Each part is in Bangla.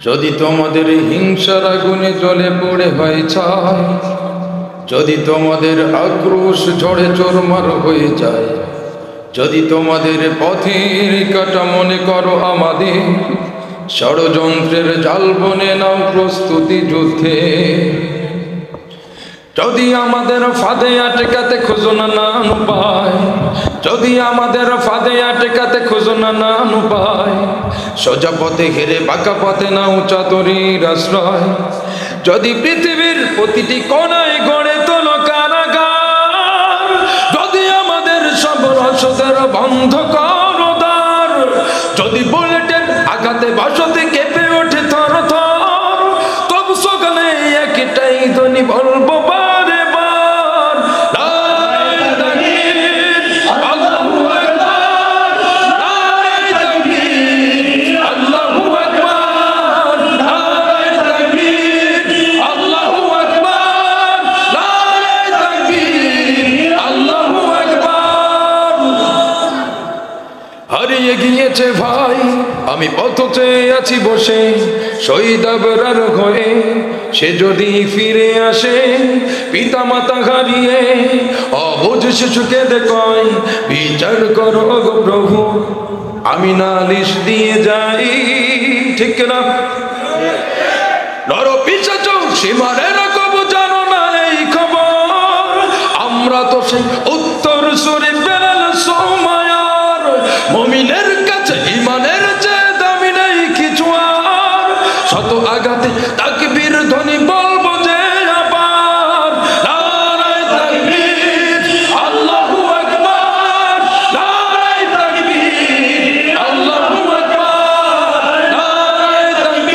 যদি তোমাদের হিংসার আগুনে জ্বলে পড়ে হয় ছাই, যদি তোমাদের আক্রোশ ঝড়ে চোরমার হয়ে যায়, যদি তোমাদের পথের কাটা মনে করো আমাদের, ষড়যন্ত্রের জাল বনে নাও প্রস্তুতি যুদ্ধে। যদি আমাদের ফাঁদে আটকাতে খোঁজো না নান উপায়, যদি আমাদের ফাঁদে আটকাতে খোঁজো না নান উপায়, সোজা পথে হেরে বাঁকা পথে নাও চাতুরীর আশ্রয়। যদি পৃথিবীর প্রতিটি কোণায় গড়ে তোলো কারাগার, যদি আমাদের সব রসদের বন্ধ করো দ্বার, যদি বুলেটের আঘাতে বসতি কেঁপে ওঠে থর থর, তবু সকালে একটাই ধ্বনি বলবো বারে বার, নারায়ে তাকবীর, আল্লাহু আকবার, নারায়ে তাকবীর, আল্লাহু আকবার, নারায়ে তাকবীর, আল্লাহু আকবার, নারায়ে তাকবীর, আল্লাহু আকবার। হারিয়ে গিয়েছে ভাই, আমি পথ চেয়ে আছি বসে শহীদ আবরার হয়ে, সে যদি ফিরে আসে পিতা মাতা হারিয়ে, অবুঝ শিশুকে দেখয় বিচার করো গো প্রভু, আমি নালিশ দিয়ে যাই, ঠিক না? নর পিশাচ সীমারের কবু জানো না এই খবর, আমরা তো সেই উত্তর সুরে বেলাল সোমায়ার, মুমিনের কাছে ঈমানের চেয়ে দামি নেই কিছু আর, শত আঘাতে তাকবীর ধ্বনি বলবো যে আবার, নারায়ে তাকবীর, আল্লাহু আকবার, নারায়ে তাকবীর, আল্লাহু আকবার, নারায়ে তাকবীর,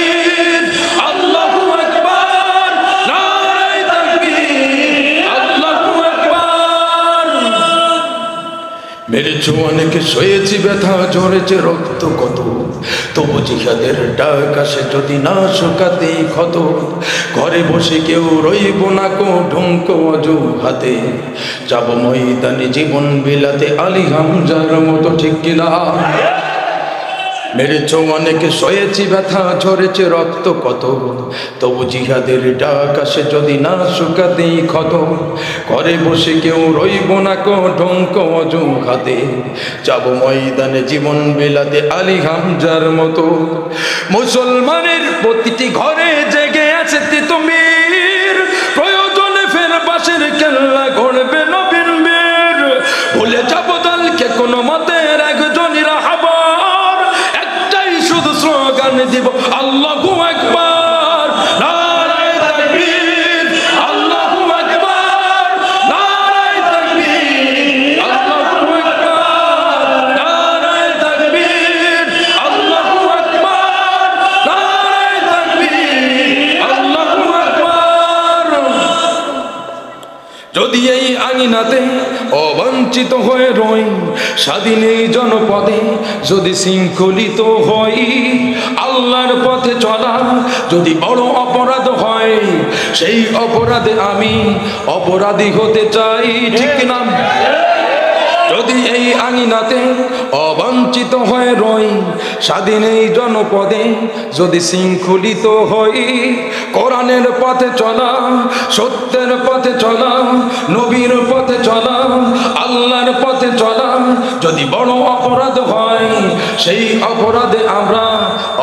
মেরেছো অনেকে, সয়েছি ব্যথা, ঝরেছে রক্ত কত, তবু জিহাদের ডাক আসে যদি না শুকাতে ক্ষত। ঘরে বসে কেউ রইব না কো ঢঙ্ক অজুহাতে, যাব ময়দানে জীবন বিলাতে আলী হামজার মতো, ঠিক কিনা? মেরেছো অনেকে, সয়েছি ব্যথা, ঝরেছে রক্ত কত, তবু জিহাদের ডাক আসে যদি না শুকাতে ক্ষত। ঘরে বসে কেউ রইব না কো ঢঙ্ক অজুহাতে, যাব ময়দানে জীবন বিলাতে আলী হামজার মতো। মুসলমানের প্রতিটি ঘরে জেগে আছে তিতুমির, প্রয়োজনে ফের বাঁশের কেল্লা গড়বে নবীন বীর। ভুলে যাব দলকে কোনো মতে একজনই রাহবার, একটাই শুধু স্লোগান দিব আল্লাহু আকবার, নারায়ে তাকবীর, আল্লাহু আকবার, নারায়ে তাকবীর, আল্লাহু আকবার, নারায়ে তাকবীর, আল্লাহু আকবার, নারায়ে তাকবীর, আল্লাহু আকবার। যদি এই আঙিনাতে অবঞ্চিত হয়ে রই, স্বাধীন এই জনপদে যদি শৃঙ্খলিত হই, আল্লাহর পথে চলা যদি বড় অপরাধ হয়, সেই অপরাধে আমি অপরাধী হতে চাই, ঠিক না? যদি এই আঙিনাতে অবঞ্চিত হয়ে রই, স্বাধীন এই জনপদে যদি শৃঙ্খলিত হই, কোরআনের পথে চলা, সত্যের পথে চলা, নবীর পথে চলা, আল্লাহর পথে চলা যদি বড় অপরাধ হয়, সেই অপরাধে আমরা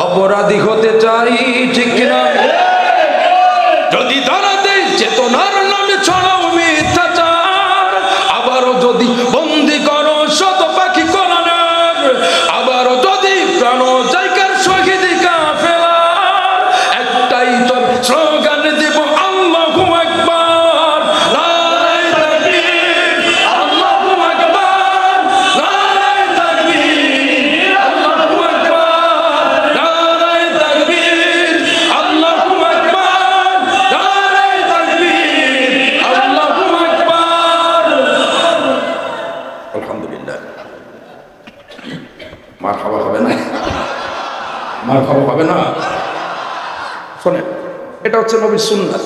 অপরাধী হতে চাই, ঠিক না? যদি ধরাতে চেতনার নামে ছড়াও মিথ্যাচার, আবারও যদি বন্দি করো শত পাখি কোরআনের, আবারও যদি প্রাণ জায়গার শহীদ কাফেলার, একটাই তো স্লোগান দেব আল্লাহু আকবার, নারায়ে তাকবীর, আল্লাহু আকবার, নারায়ে তাকবীর, আল্লাহু আকবার, নারায়ে তাকবীর, আল্লাহু আকবার, নারায়ে তাকবীর, আল্লাহু আকবার। আলহামদুলিল্লাহ। মারহাবা হবে না? মারহাবা হবে না? শোনেন, এটা হচ্ছে নবীর সুন্নাত।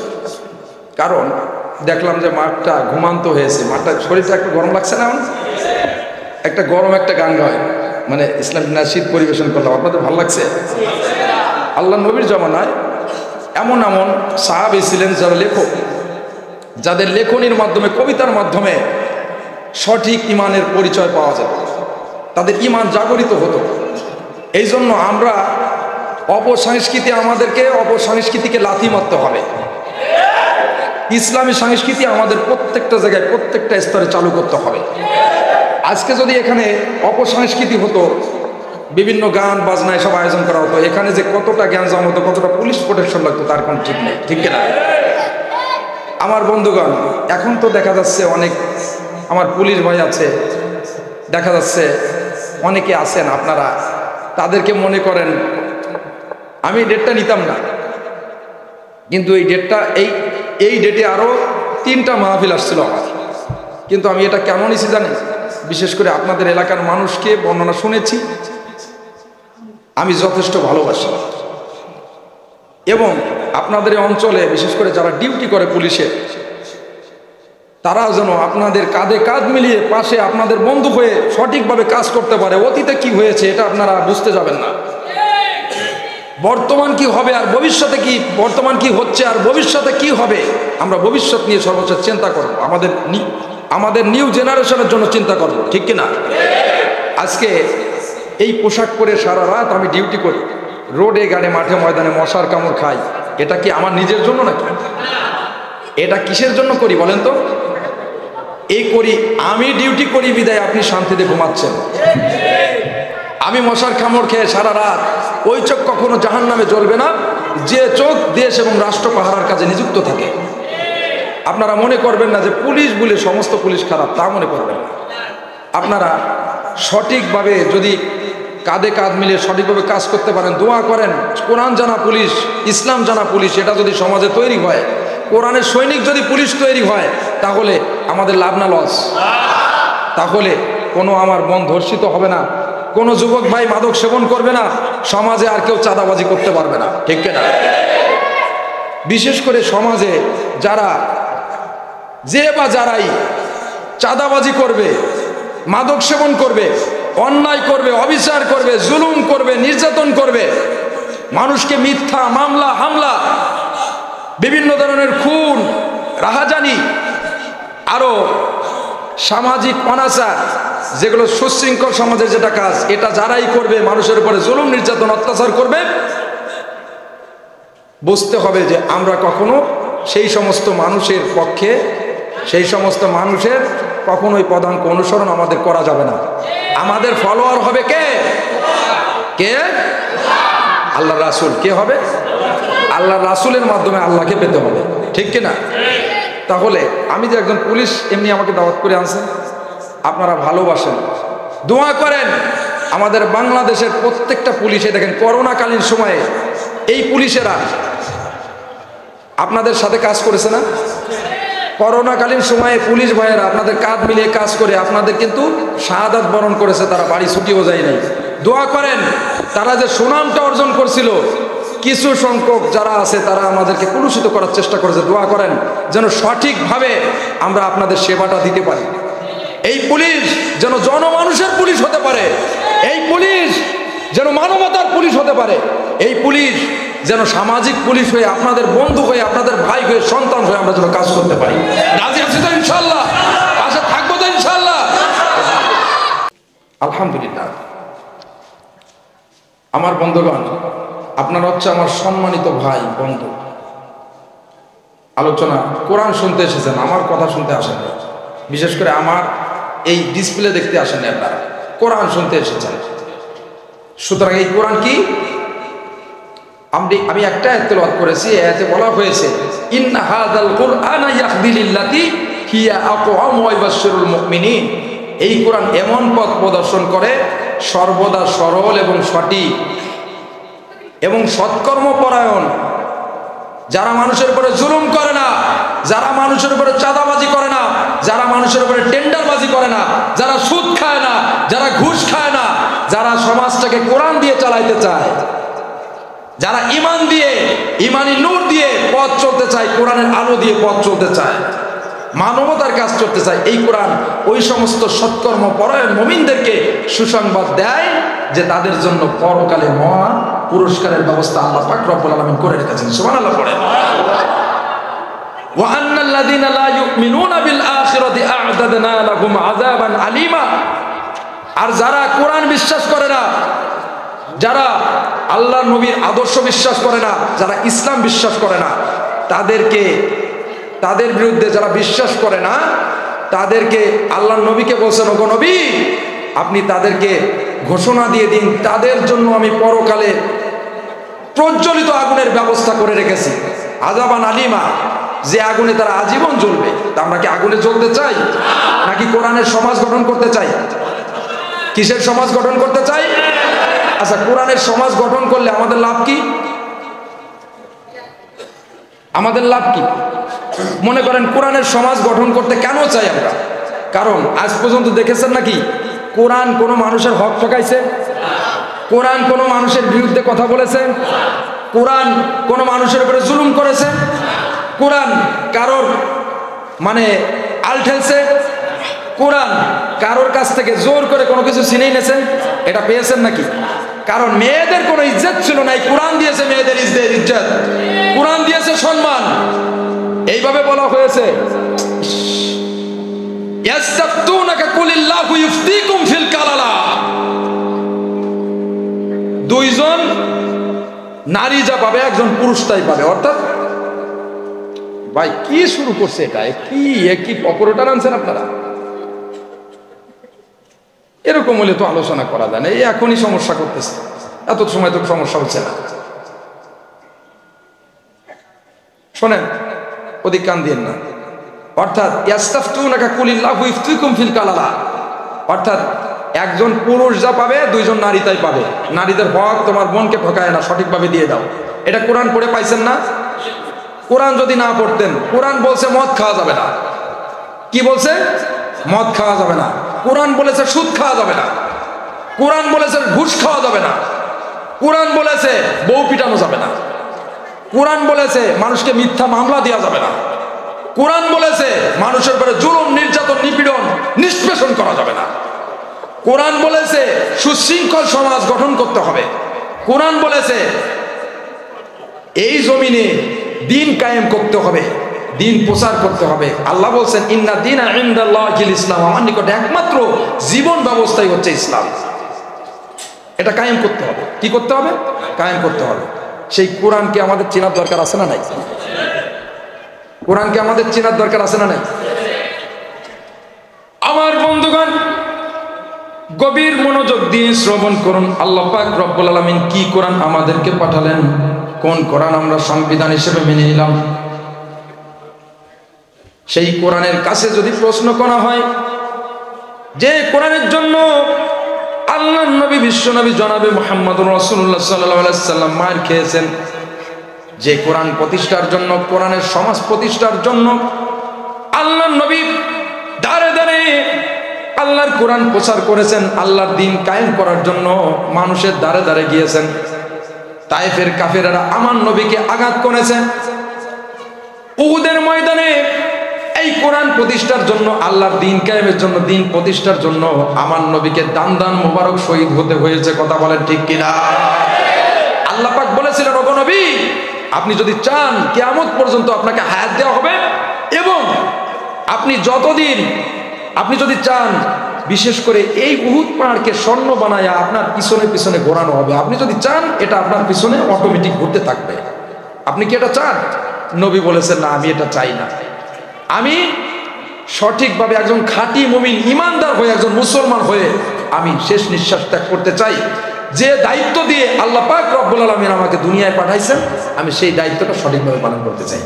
কারণ দেখলাম যে মাঠটা ঘুমান্ত হয়েছে, মাঠটা শরীরটা একটু গরম লাগছে না? একটা গরম একটা গান গায়, মানে ইসলামিক নাশিদ পরিবেশন করলাম, আপনাদের ভালো লাগছে? আল্লাহ নবীর জমানায় এমন এমন সাহাবী ছিলেন যারা লেখক, যাদের লেখনির মাধ্যমে, কবিতার মাধ্যমে সঠিক ইমানের পরিচয় পাওয়া যেত, তাদের ইমান জাগরিত হতো। এই জন্য আমরা অপসংস্কৃতিকে লাথি মারতে হবে। ইসলামী সংস্কৃতি আমাদের প্রত্যেকটা জায়গায়, প্রত্যেকটা স্তরে চালু করতে হবে। আজকে যদি এখানে অপসংস্কৃতি হতো, বিভিন্ন গান বাজনা এসব আয়োজন করা হতো, এখানে যে কতটা গ্যাঞ্জাম হতো, কতটা পুলিশ প্রোটেকশন লাগতো তার কোনো ঠিক নেই, ঠিক কিনা? আমার বন্ধুগণ, এখন তো দেখা যাচ্ছে অনেক আমার পুলিশ ভাই আছে, দেখা যাচ্ছে অনেকে আছেন, আপনারা তাদেরকে মনে করেন আমি ডেটটা নিতাম না, কিন্তু এই ডেটটা এই ডেটে আরও 3টা মাহফিল আসছিল আমার, কিন্তু আমি এটা কেন নিছি জানি? বিশেষ করে আপনাদের এলাকার মানুষকে বর্ণনা শুনেছি, আমি যথেষ্ট ভালোবাসি, এবং আপনাদের অঞ্চলে বিশেষ করে যারা ডিউটি করে পুলিশের, তারাও যেন আপনাদের কাঁধে কাঁধ মিলিয়ে পাশে আপনাদের বন্ধু হয়ে সঠিকভাবে কাজ করতে পারে। অতীতে কি হয়েছে এটা আপনারা বুঝতে যাবেন না, বর্তমান কি হবে আর ভবিষ্যতে কি, বর্তমান কি হচ্ছে আর ভবিষ্যতে কি হবে, আমরা ভবিষ্যৎ নিয়ে সর্বোচ্চ চিন্তা করব, আমাদের নিউ জেনারেশনের জন্য চিন্তা করব, ঠিক কিনা? আজকে এই পোশাক পরে সারা রাত আমি ডিউটি করি, রোডে গাড়ে মাঠে ময়দানে মশার কামড় খাই, এটা কি আমার নিজের জন্য নাকি? এটা কিসের জন্য করি বলেন তো? এই করি, আমি ডিউটি করি বিদায় আপনি শান্তিতে ঘুমাচ্ছেন। আমি মশার কামড় খেয়ে সারা রাত, ওই চোখ কখনো জাহান্নামে জ্বলবে না যে চোখ দেশ এবং রাষ্ট্র পাহারার কাজে নিযুক্ত থাকে। আপনারা মনে করবেন না যে পুলিশ বলে সমস্ত পুলিশ খারাপ, তা মনে করবেন না। আপনারা সঠিকভাবে যদি কাঁধে কাঁধ মিলিয়ে সঠিকভাবে কাজ করতে পারেন, দোয়া করেন, কোরআন জানা পুলিশ, ইসলাম জানা পুলিশ এটা যদি সমাজে তৈরি হয়, কোরআনের সৈনিক যদি পুলিশ তৈরি হয়, তাহলে আমাদের লাভ না লস? তাহলে কোনো আমার মন ধর্ষিত হবে না, কোনো যুবক ভাই মাদক সেবন করবে না, সমাজে আর কেউ চাঁদাবাজি করতে পারবে না, ঠিক কিনা? বিশেষ করে সমাজে যারা যারাই চাঁদাবাজি করবে, মাদক সেবন করবে, অন্যায় করবে, অবিচার করবে, জুলুম করবে, নির্যাতন করবে, মানুষকে মিথ্যা মামলা হামলা, বিভিন্ন ধরনের খুন রাহাজানি, আরো সামাজিক অনাচার, যেগুলো সুশৃঙ্খল সমাজের যেটা কাজ, এটা যারাই করবে, মানুষের উপরে জুলুম নির্যাতন অত্যাচার করবে, বুঝতে হবে যে আমরা কখনো সেই সমস্ত মানুষের পক্ষে, সেই সমস্ত মানুষের কখনোই পদাঙ্ক অনুসরণ আমাদের করা যাবে না। আমাদের ফলোয়ার হবে কে? কে? আল্লাহ রাসূল। কে হবে? আল্লাহ রাসূলের মাধ্যমে আল্লাহকে পেতে হবে, ঠিক কিনা? তাহলে আমি যে একজন পুলিশ এমনি আমাকে দাওয়াত করে আনছেন, আপনারা ভালোবাসেন, দোয়া করেন। আমাদের বাংলাদেশের প্রত্যেকটা পুলিশে দেখেন করোনাকালীন সময়ে এই পুলিশেরা আপনাদের সাথে কাজ করেছে না? করোনাকালীন সময়ে পুলিশ ভাইয়েরা আপনাদের কাঁধ মিলিয়ে কাজ করে আপনাদের কিন্তু শাহাদাত বরণ করেছে, তারা বাড়ি ছুটিও যায় নাই। দোয়া করেন, তারা যে সুনামটা অর্জন করছিল, কিছু সংখ্যক যারা আছে তারা আমাদেরকে কলুষিত করার চেষ্টা করেছে। দোয়া করেন যেন সঠিকভাবে আমরা আপনাদের সেবাটা দিতে পারি। এই পুলিশ যেন জনমানুষের পুলিশ হতে পারে, এই পুলিশ যেন মানবতার পুলিশ হতে পারে, এই পুলিশ যেন সামাজিক পুলিশ হয়ে, আপনাদের বন্ধু হয়ে, আপনাদের ভাই হয়ে, সন্তান হয়ে আমরা যেন কাজ করতে পারি। রাজি আছি তো ইনশাআল্লাহ? পাশে থাকবো তো ইনশাআল্লাহ? আলহামদুলিল্লাহ। আমার বন্ধুগণ, আপনারা হচ্ছে আমার সম্মানিত ভাই বন্ধু। আলোচনা কোরআন শুনতে এসেছেন, আমার কথা শুনতে আসেন, বিশেষ করে আমার এই ডিসপ্লে দেখতে আসেন, আপনারা কোরআন শুনতে এসেছেন। সুতরাং এই কোরআন কি, আমি একটা আয়াত তেলাওয়াত করেছি, আয়াতে বলা হয়েছে ইন্না হাযাল কুরআনা ইয়াহদি লিল্লাতি হিয়া আকওয়াম ওয়া ইবাশশিরুল মুমিনিন। এই কোরআন এমন পথ প্রদর্শন করে সর্বদা সরল এবং সঠিক এবং সৎকর্ম পরায়ণ, যারা মানুষের উপরে জুলুম করে না, যারা মানুষের উপরে চাঁদাবাজি করে না, যারা মানুষের উপরে টেন্ডারবাজি করে না, যারা সুদ খায় না, যারা ঘুষ খায় না, যারা সমাজটাকে কোরআন দিয়ে চালাইতে চায়, যারা ঈমান দিয়ে, ঈমানি নূর দিয়ে পথ চলতে চায়, কোরআনের আলো দিয়ে পথ চলতে চায়, মানবতার কাজ করতে চায়, এই কোরআন ওই সমস্ত সৎকর্ম পরায়ণ মুমিনদেরকে সুসংবাদ দেয় যে তাদের জন্য পরকালে মহা পুরস্কারের ব্যবস্থা আল্লাহ পাক রব্বুল আলামিন করে রেখেছেন। সুবহানাল্লাহ পড়েন। ওয়া আন্নাল্লাযীনা লা ইউমিনুনা বিল আখিরাতি আ'তাদনা লাহুম আযাবান আলীমা। আর যারা কোরআন বিশ্বাস করে না, যারা আল্লাহ নবীর আদর্শ বিশ্বাস করে না, যারা ইসলাম বিশ্বাস করে না, তাদের বিরুদ্ধে যারা বিশ্বাস করে না, তাদেরকে আল্লাহ নবীকে বলছেন, ওগো নবী আপনি তাদেরকে ঘোষণা দিয়ে দিন, তাদের জন্য আমি পরকালে প্রজ্বলিত আগুনের ব্যবস্থা করে রেখেছি, আযাবান আলীমা, যে আগুনে তারা আজীবন জ্বলবে। তা আমরা কি আগুনে জ্বলতে চাই, নাকি কোরআনের সমাজ গঠন করতে চাই? কিসের সমাজ গঠন করতে চাই? আচ্ছা, কোরআনের সমাজ গঠন করলে আমাদের লাভ কি? আমাদের লাভ কি? মনে করেন কোরআনের সমাজ গঠন করতে কেন চাই আমরা? কারণ আজ পর্যন্ত দেখেছেন নাকি কোরআন কোনো মানুষের হক ঠকাইছে? কোরআন কোনো মানুষের বিরুদ্ধে কথা বলেছে? কোরআন কোনো মানুষের উপরে জুলুম করেছে? কোরআন কারোর আল ঠেলছে? কোরআন কারোর কাছ থেকে জোর করে কোনো কিছু ছিনিয়ে নিয়েছেন? এটা পেয়েছেন নাকি? কারণ মেয়েদের কোনো ইজ্জত ছিল না, কোরআন দিয়েছে মেয়েদের ইজ্জত, কোরআন দিয়েছে সম্মান। এইভাবে বলা হয়েছে ইয়াস্তাফতুনাকা কুলিল্লাহু ইফতিকুম ফিল কালালা। দুইজন নারী যা পাবে একজন পুরুষ তাই পাবে। অর্থাৎ ভাই কি শুরু করছে এটা? কি অপারেটর আনছেন আপনারা? এরকম হলে তো আলোচনা করা যায় না। এই এখনই সমস্যা করতেছে, এত সময় তো সমস্যা হচ্ছে না। শোনেন, অধিক কান দিয়েন না। অর্থাৎ ইয়াস্তাফতুনাকা কুলিল্লাহু ইফতিকুম ফিল কালালা, অর্থাৎ একজন পুরুষ যা পাবে দুইজন নারী তাই পাবে। নারীদের হক তোমার বোনকে ঠকায় না, সঠিকভাবে দিয়ে দাও। এটা কোরআন পড়ে পাইছেন না? কোরআন যদি না পড়তেন, কোরআন বলছে মদ খাওয়া যাবে না। কি বলছে? মদ খাওয়া যাবে না। কোরআন বলেছে সুদ খাওয়া যাবে না, কোরআন বলেছে ঘুষ খাওয়া যাবে না, কোরআন বলেছে বউ পিটানো যাবে না, কোরআন বলেছে মানুষকে মিথ্যা মামলা দেওয়া যাবে না, কোরআন বলেছে মানুষের উপরে জুলুম নির্যাতন নিপীড়ন নিষ্পেষণ করা যাবে না, কোরআন বলেছে সুশৃঙ্খল সমাজ গঠন করতে হবে, কোরআন বলেছে এই জমিনে দিন কায়েম করতে হবে, দিন প্রচার করতে হবে। আল্লাহ বলছেন ইন্না দীনা ইনদাল্লাহিল ইসলাম, আমার নিকটে একমাত্র জীবন ব্যবস্থাই হচ্ছে ইসলাম। এটা কায়েম করতে হবে। কি করতে হবে? কায়েম করতে হবে। সেই কোরআনকে আমাদের চেনার দরকার আছে না নাই? কোরআনকে আমাদের চেনার দরকার আছে না নাই? আমার বন্ধুগণ, গভীর মনোযোগ দিয়ে শ্রবণ করুন। আল্লাহ পাক রব্বুল আলামিন কি কোরআন আমাদেরকে পাঠালেন, কোন কোরআন আমরা সংবিধান হিসেবে মেনে নিলাম। সেই কোরআনের কাছে যদি প্রশ্ন করা হয়, যে কোরআনের জন্য আল্লাহর নবী বিশ্বনবী জনাবে মুহাম্মদুর রাসূলুল্লাহ সাল্লাল্লাহু আলাইহি সাল্লাম মার খেয়েছেন, যে কোরআন প্রতিষ্ঠার জন্য, কোরআনের সমাজ প্রতিষ্ঠার জন্য আল্লাহর নবী দাঁড়ে দাঁড়ে আল্লাহর কোরআন প্রচার করেছেন, আল্লাহর দ্বীন কায়েম করার জন্য মানুষের দাঁড়ে দাঁড়ে গিয়েছেন। তায়েফের কাফেররা আমার নবীকে আঘাত করেছে। উহুদের ময়দানে এই কোরআন প্রতিষ্ঠার জন্য, আল্লাহর দ্বীন কায়েমের জন্য, দ্বীন প্রতিষ্ঠার জন্য আমার নবীকে দান দান মোবারক শহীদ হতে হয়েছে। কথা বলেন ঠিক কিনা? আল্লাহ পাক বলেছিলেন, ওগো নবী, আপনি যদি চান কিয়ামত পর্যন্ত আপনাকে হায়াত দেওয়া হবে, এবং আপনি যদি চান বিশেষ করে এই উহুদ পাহাড়কে স্বর্ণ বানায়া আপনার পিছনে পিছনে ঘোরানো হবে। আপনি যদি চান এটা আপনার পিছনে অটোমেটিক ঘুরতে থাকবে। আপনি কি এটা চান? নবী বলেছেন, না, আমি এটা চাই না। আমি সঠিকভাবে একজন খাঁটি মুমিন ইমানদার হয়ে, একজন মুসলমান হয়ে আমি শেষ নিঃশ্বাস ত্যাগ করতে চাই। যে দায়িত্ব দিয়ে আল্লাহ পাক রব্বুল আলামিন আমাকে দুনিয়ায় পাঠাইছেন, আমি সেই দায়িত্বটা সঠিকভাবে পালন করতে চাই।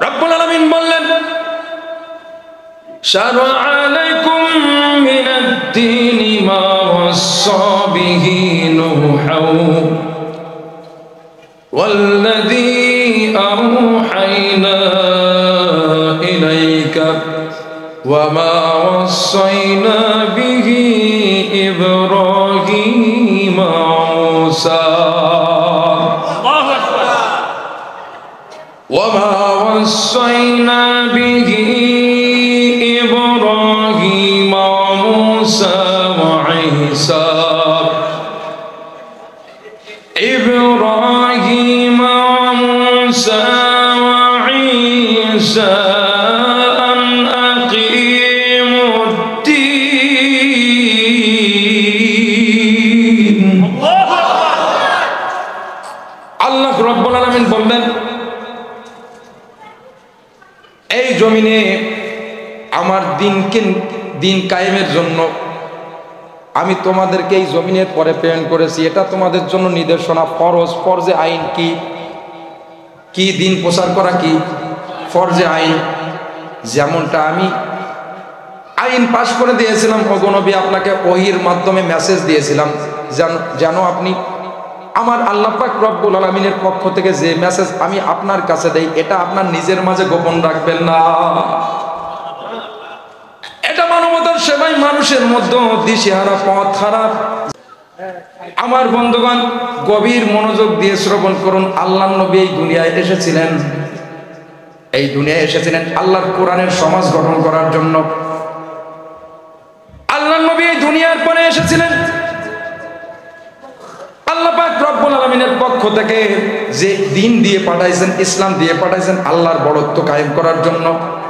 রব্বুল আলামিন বললেন, শারআ আলাইকুম মিনাদ-দীনি মা ওয়াসসা বিহি নূহাও ওয়াল্লাযী আওহাইনা ইলাইকা ওয়া মা ওয়াসাইনা বিহি ইব্রাহিম মুসা ওয়া মা ওয়াসাইনা বিহি إبراهيم وموسى وعيسى أن أقيموا الدين। আল্লাহ রাব্বুল আলামিন বললেন, এই জমিনে আমার দিন কায়েমের জন্য আমি তোমাদেরকে এই জমিনের পরে প্রেরণ করেছি। এটা তোমাদের জন্য নির্দেশনা, ফরজ, ফরজে আইন। কি দিন প্রচার করা? কি ফরজে আইন। যেমনটা আমি আইন পাশ করে দিয়েছিলাম, ওগো নবী, আপনাকে ওহীর মাধ্যমে মেসেজ দিয়েছিলাম, যেন আপনি আমার আল্লাহ পাক রব্বুল আলামিনের পক্ষ থেকে যে মেসেজ আমি আপনার কাছে দেই, এটা আপনার নিজের মাঝে গোপন রাখবেন না। এটা মানবতার সেবাই, মানুষের মধ্যে দিশেহারা, পথ খারাপ। আমার বন্ধুগণ, গভীর মনোযোগ দিয়ে শ্রবণ করুন। আল্লাহর নবী এই দুনিয়ায় এসেছিলেন আল্লাহর কোরআনের সমাজ গঠন করার জন্য। আল্লাহর নবী এই দুনিয়ার পরে এসেছিলেন আল্লাহ পাক রব্বুল আলামিনের পক্ষ থেকে যে দিন দিয়ে পাঠাইছেন, ইসলাম দিয়ে পাঠাইছেন আল্লাহর বড়ত্ব কায়েম করার জন্য।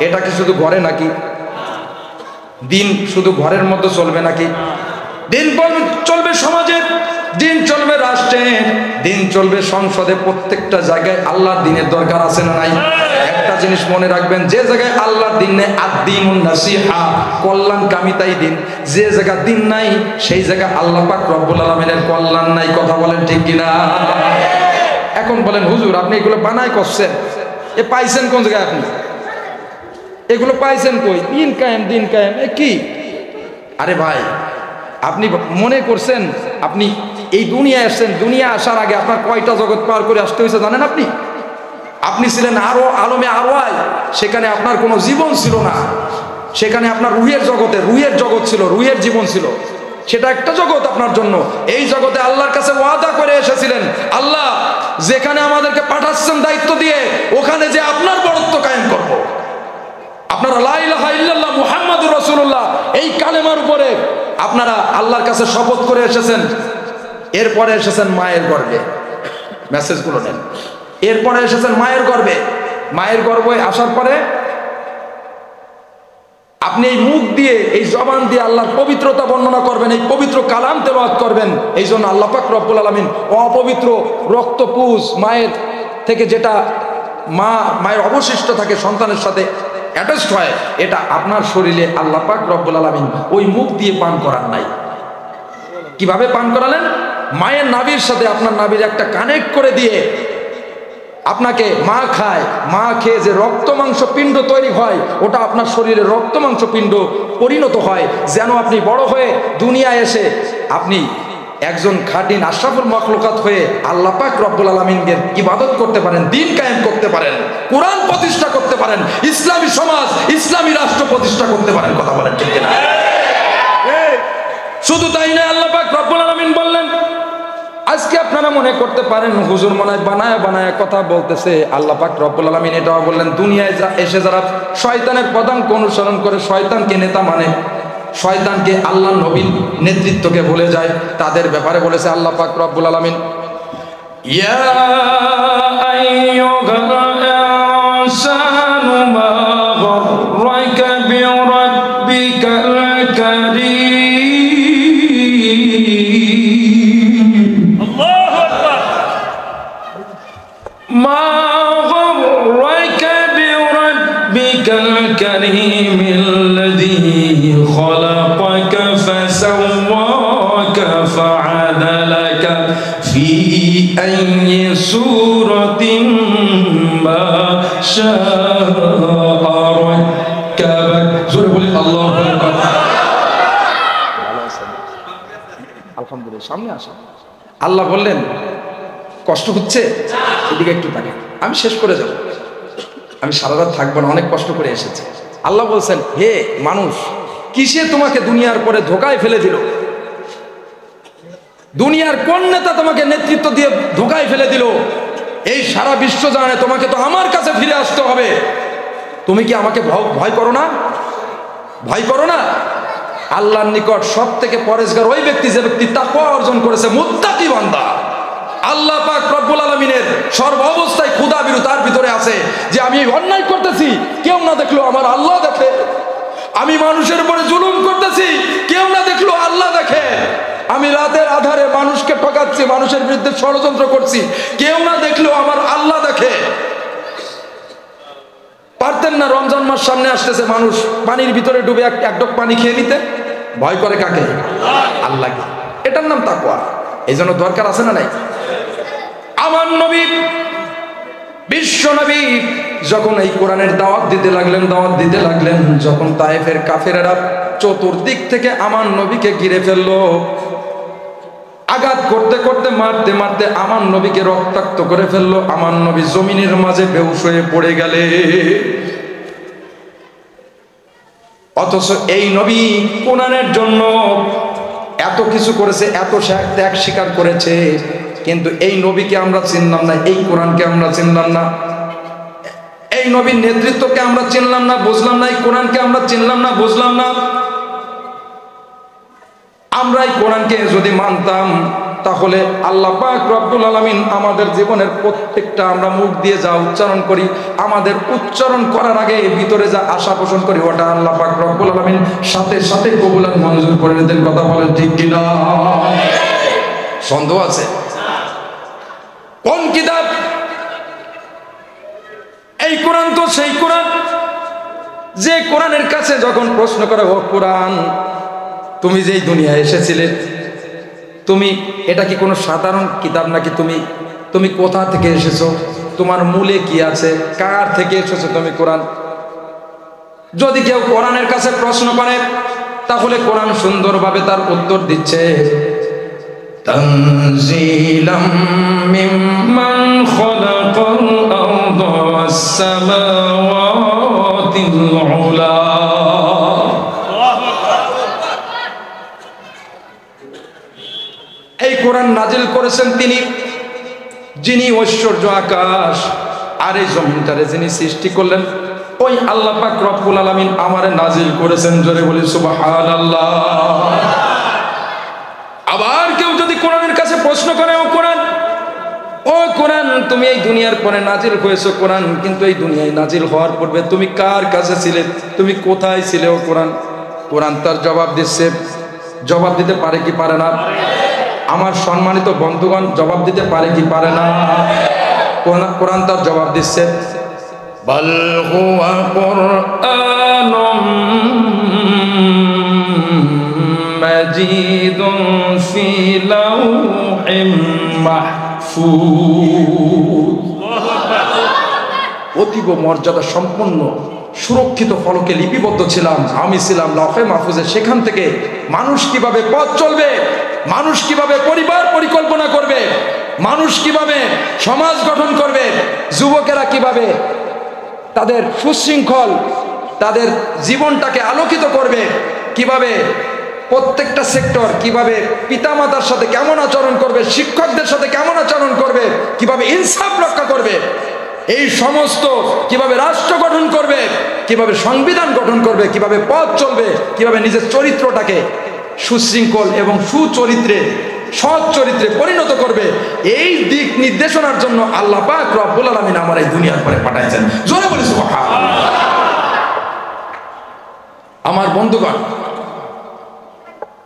এটা কি শুধু ঘরে নাকি? দিন শুধু ঘরের মধ্যে চলবে নাকি? দিন চলবে সমাজে, দিন চলবে রাষ্ট্রে, দিন চলবে সংসদে। প্রত্যেকটা জায়গায় আল্লাহর দ্বীনের দরকার আছে না নাই? একটা জিনিস মনে রাখবেন, যে জায়গায় আল্লাহর দ্বীন নেই, আদ-দীনুন নাসিহা, কল্যাণ কামিতাই দিন। যে জায়গায় দ্বীন নাই, সেই জায়গায় আল্লাহ পাক রব্বুল আলামিনের কল্যাণ নাই। কথা বলেন ঠিক কিনা? এখন বলেন, হুজুর আপনি এগুলো বানাই করছেন, এ পাইছেন কোন জায়গায়? আপনি এগুলো পাইছেন কই? দিন কায়েম এ কি? আরে ভাই, আপনি মনে করছেন আপনি এই দুনিয়ায় আসছেন, দুনিয়া আসার আগে আপনার কয়টা জগৎ পার করে আসতে হয়েছে জানেন? আপনি ছিলেন আরো আলমে আরওয়ায়, সেখানে আপনার কোনো জীবন ছিল না। সেখানে আপনার রুহের জগতে, রুহের জগৎ ছিল, রুহের জীবন ছিল, সেটা একটা জগৎ আপনার জন্য। এই জগতে আল্লাহর কাছে ওয়াদা করে এসেছিলেন, আল্লাহ যেখানে আমাদেরকে পাঠাচ্ছেন দায়িত্ব দিয়ে, ওখানে যে আপনার বড়ত্ব কায়েম করব। আপনারা লা ইলাহা ইল্লাল্লাহ মুহাম্মাদুর রাসূলুল্লাহ এই কালেমার উপরে আপনারা আল্লাহর কাছে শপথ করে এসেছেন। এরপরে এসেছেন মায়ের গর্ভে, মেসেজগুলো নেন। এরপরে এসেছেন মায়ের গর্ভে। মায়ের গর্ভে আসার পরে আপনি এই মুখ দিয়ে, এই জবান দিয়ে আল্লাহর পবিত্রতা বর্ণনা করবেন, এই পবিত্র কালাম তেলাওয়াত করবেন। এই জন্য আল্লাহ পাক রব্বুল আলামিন অপবিত্র রক্তপুষ মায়ের থেকে যেটা মায়ের অবশিষ্ট থাকে সন্তানের সাথে অ্যাটাচড হয়, এটা আপনার শরীরে আল্লাহ পাক রব্বুল আলামিন ওই মুখ দিয়ে পান করার নাই। কিভাবে পান করালেন? মায়ের নাভির সাথে আপনার নাভির একটা কানেক্ট করে দিয়ে আপনাকে মা খায়, মা খেয়ে যে রক্ত মাংস পিণ্ড তৈরি হয়, ওটা আপনার শরীরে রক্ত মাংস পিণ্ড পরিণত হয়, যেন আপনি বড় হয়ে দুনিয়ায় এসে আপনি একজন খাঁটিন আশরাফুল মাখলুকাত হয়ে আল্লাহ পাক রব্বুল আলামিনের ইবাদত করতে পারেন, দিন কায়েম করতে পারেন, কোরআন প্রতিষ্ঠা করতে পারেন, ইসলামী সমাজ, ইসলামী রাষ্ট্র প্রতিষ্ঠা করতে পারেন। কথা বলেন ঠিক কিনা? শুধু তাই না, আল্লাহ পাক রব্বুল আলামিন বললেন, আজকে আপনারা মনে করতে পারেন হুজুর মনে হয় বানায় বানায় কথা বলতেছে। আল্লাহ পাক রব্বুল আলামিন এটাও বললেন, দুনিয়ায় এসে যারা শয়তানের পদাঙ্ক অনুসরণ করে, শয়তানকে নেতা মানে, শয়তানকে আল্লাহ নবীর নেতৃত্বকে ভুলে যায়, তাদের ব্যাপারে বলেছে আল্লাহ পাক রব্বুল আলামিন, ইয়া আইয়ুহাল ইনসানু মা গাররাকা বিরাব্বিকাল কারীম, আল্লাহু আকবার, মা গাররাকা বিরাব্বিকাল কারীমিল্লাযী خلقك فسواك فعدلك في أي سورة ما شاء ركبك। জোরে বলি আল্লাহু আকবার। আলহামদুলিল্লাহ, সামনে আসেন। আল্লাহ বললেন, কষ্ট হচ্ছে? এদিকে একটু তাকান, আমি শেষ করে যাব, আমি সারা রাত থাকবো না, অনেক কষ্ট করে এসেছি। আল্লাহ বলছেন, হে মানুষ, কিসে তোমাকে দুনিয়ার পরে ধোকায় ফেলে দিল? দুনিয়ার কোন নেতা তোমাকে নেতৃত্ব দিয়ে ধোকায় ফেলে দিল? এই সারা বিশ্ব জানে তোমাকে তো আমার কাছে ফিরে আসতে হবে। তুমি কি আমাকে ভয় করো না? ভয় করো না? আল্লাহর নিকট সব থেকে পরেশগার ওই ব্যক্তি যে ব্যক্তি তাকওয়া অর্জন করেছে, মুত্তাকি বান্দা। আল্লাহ পাক রব্বুল আলামিনের সর্ব অবস্থায় ক্ষুধাবিরু তার ভিতরে আছে যে আমি অন্যায় করতেছি, কেউ না দেখলো আমার আল্লাহ দেখে। আমি মানুষের উপরে জুলুম করতেছি, কেউ না দেখলো আল্লাহ দেখে। আমি রাতের আধারে মানুষকে ঠকাচ্ছি, মানুষের বিরুদ্ধে ষড়যন্ত্র করছি, কেউ না দেখলো আমার আল্লাহ দেখে। পারতেন না রমজান মাস সামনে আসতেছে, মানুষ পানির ভিতরে ডুবে এক ডোক পানি খেয়ে নিতে? ভয় করে কাকে? আল্লাহকে। এটার নাম তাকওয়া। এই জন্য দরকার আছে না নাই? আমার নবী, বিশ্ব নবী যখন এই কোরআনের দাওয়াত দিতে লাগলেন, যখন তায়েফের কাফেরেরা চতুর্দিক থেকে আমার নবীকে ঘিরে ফেললো, আঘাত করতে করতে, মারতে মারতে আমার নবীকে রক্তাক্ত করে ফেললো, আমার নবী জমিনের মাঝে বেহুশ হয়ে পড়ে গেলে, অথচ এই নবী কোরআনের জন্য এত কিছু করেছে, এত ত্যাগ স্বীকার করেছে, কিন্তু এই নবীকে আমরা চিনলাম না, এই কোরআনকে আমরা চিনলাম না, এই নবীর নেতৃত্বকে আমরা চিনলাম না, বুঝলাম না, এই কোরআনকে আমরা চিনলাম না, বুঝলাম না। আমরা এই কোরআনকে যদি মানতাম, তাহলে আল্লাহ পাক রব্বুল আলামিন আমাদের জীবনের প্রত্যেকটা আমরা মুখ দিয়ে যা উচ্চারণ করি, আমাদের উচ্চারণ করার আগে ভিতরে যা আশা পোষণ করি, ওটা আল্লাহ পাক রব্বুল আলামিন সাথে সাথে কবুল আর মঞ্জুর করে নিতেন। কথা বলেন ঠিক কিনা? সন্দেহ আছে? কোন কিতাব? এই কোরআন তো সেই কোরআন যে কোরআনের কাছে যখন প্রশ্ন করে, ও কোরআন, তুমি যেই দুনিয়ায় এসেছিলে, তুমি এটা কি কোনো সাধারণ কিতাব নাকি? তুমি কোথা থেকে এসেছো? তোমার মূলে কি আছে? কার থেকে এসেছো তুমি কোরআন? যদি কেউ কোরআনের কাছে প্রশ্ন করে, তাহলে কোরআন সুন্দরভাবে তার উত্তর দিচ্ছে, তানজিলাম মিম্মান খালাকাল আরদা ওয়াস সামাওয়াতিল উলা। এই কোরআন নাজিল করেছেন তিনি, যিনি ঐশ্বর্য আকাশ আর এই জমিনটারে যিনি সৃষ্টি করলেন, ওই আল্লাহ পাক রব্বুল আলামিন আমারে নাজিল করেছেন। জোরে বলি সুবহানাল্লাহ। আবার কেউ যদি কোরআনের কাছে প্রশ্ন করে, ও কোরআন তুমি এই দুনিয়ার পরে নাজিল হয়েছো কোরআন, কিন্তু এই দুনিয়ায় নাজিল হওয়ার পূর্বে তুমি কার কাছে ছিলে, তুমি কোথায় ছিলে ও কোরআন? কোরআন তার জবাব দিচ্ছে। জবাব দিতে পারে কি পারে না? আমার সম্মানিত বন্ধুগণ, জবাব দিতে পারে কি পারে না? কোরআন তার জবাব দিচ্ছে, বাল হুয়া কুরআনুম মাজিদুন ফি লাওহিম মাহফুজ। অতীব মর্যাদা সম্পন্ন সুরক্ষিত ফলকে লিপিবদ্ধ ছিলাম, আমি ছিলাম লাওহে মাহফুজে। সেখান থেকে মানুষ কিভাবে পথ চলবে, মানুষ কিভাবে পরিবার পরিকল্পনা করবে, মানুষ কিভাবে সমাজ গঠন করবে, যুবকেরা কিভাবে তাদের সুশৃঙ্খল তাদের জীবনটাকে আলোকিত করবে, কিভাবে প্রত্যেকটা সেক্টর, কিভাবে পিতামাতার সাথে কেমন আচরণ করবে, শিক্ষকদের সাথে কেমন আচরণ করবে, কিভাবে ইনসাফ রক্ষা করবে, এই সমস্ত কিভাবে রাষ্ট্র গঠন করবে, কিভাবে সংবিধান গঠন করবে, কিভাবে পথ চলবে, কিভাবে নিজের চরিত্রটাকে সুশৃঙ্খল এবং সুচরিত্রে সৎ চরিত্রে পরিণত করবে, এই দিক নির্দেশনার জন্য আল্লাহ পাক রব্বুল আলামিন আমার এই দুনিয়ার পরে পাঠাইছেন। জোরে বলি সুবহানাল্লাহ। আমার বন্ধুগণ,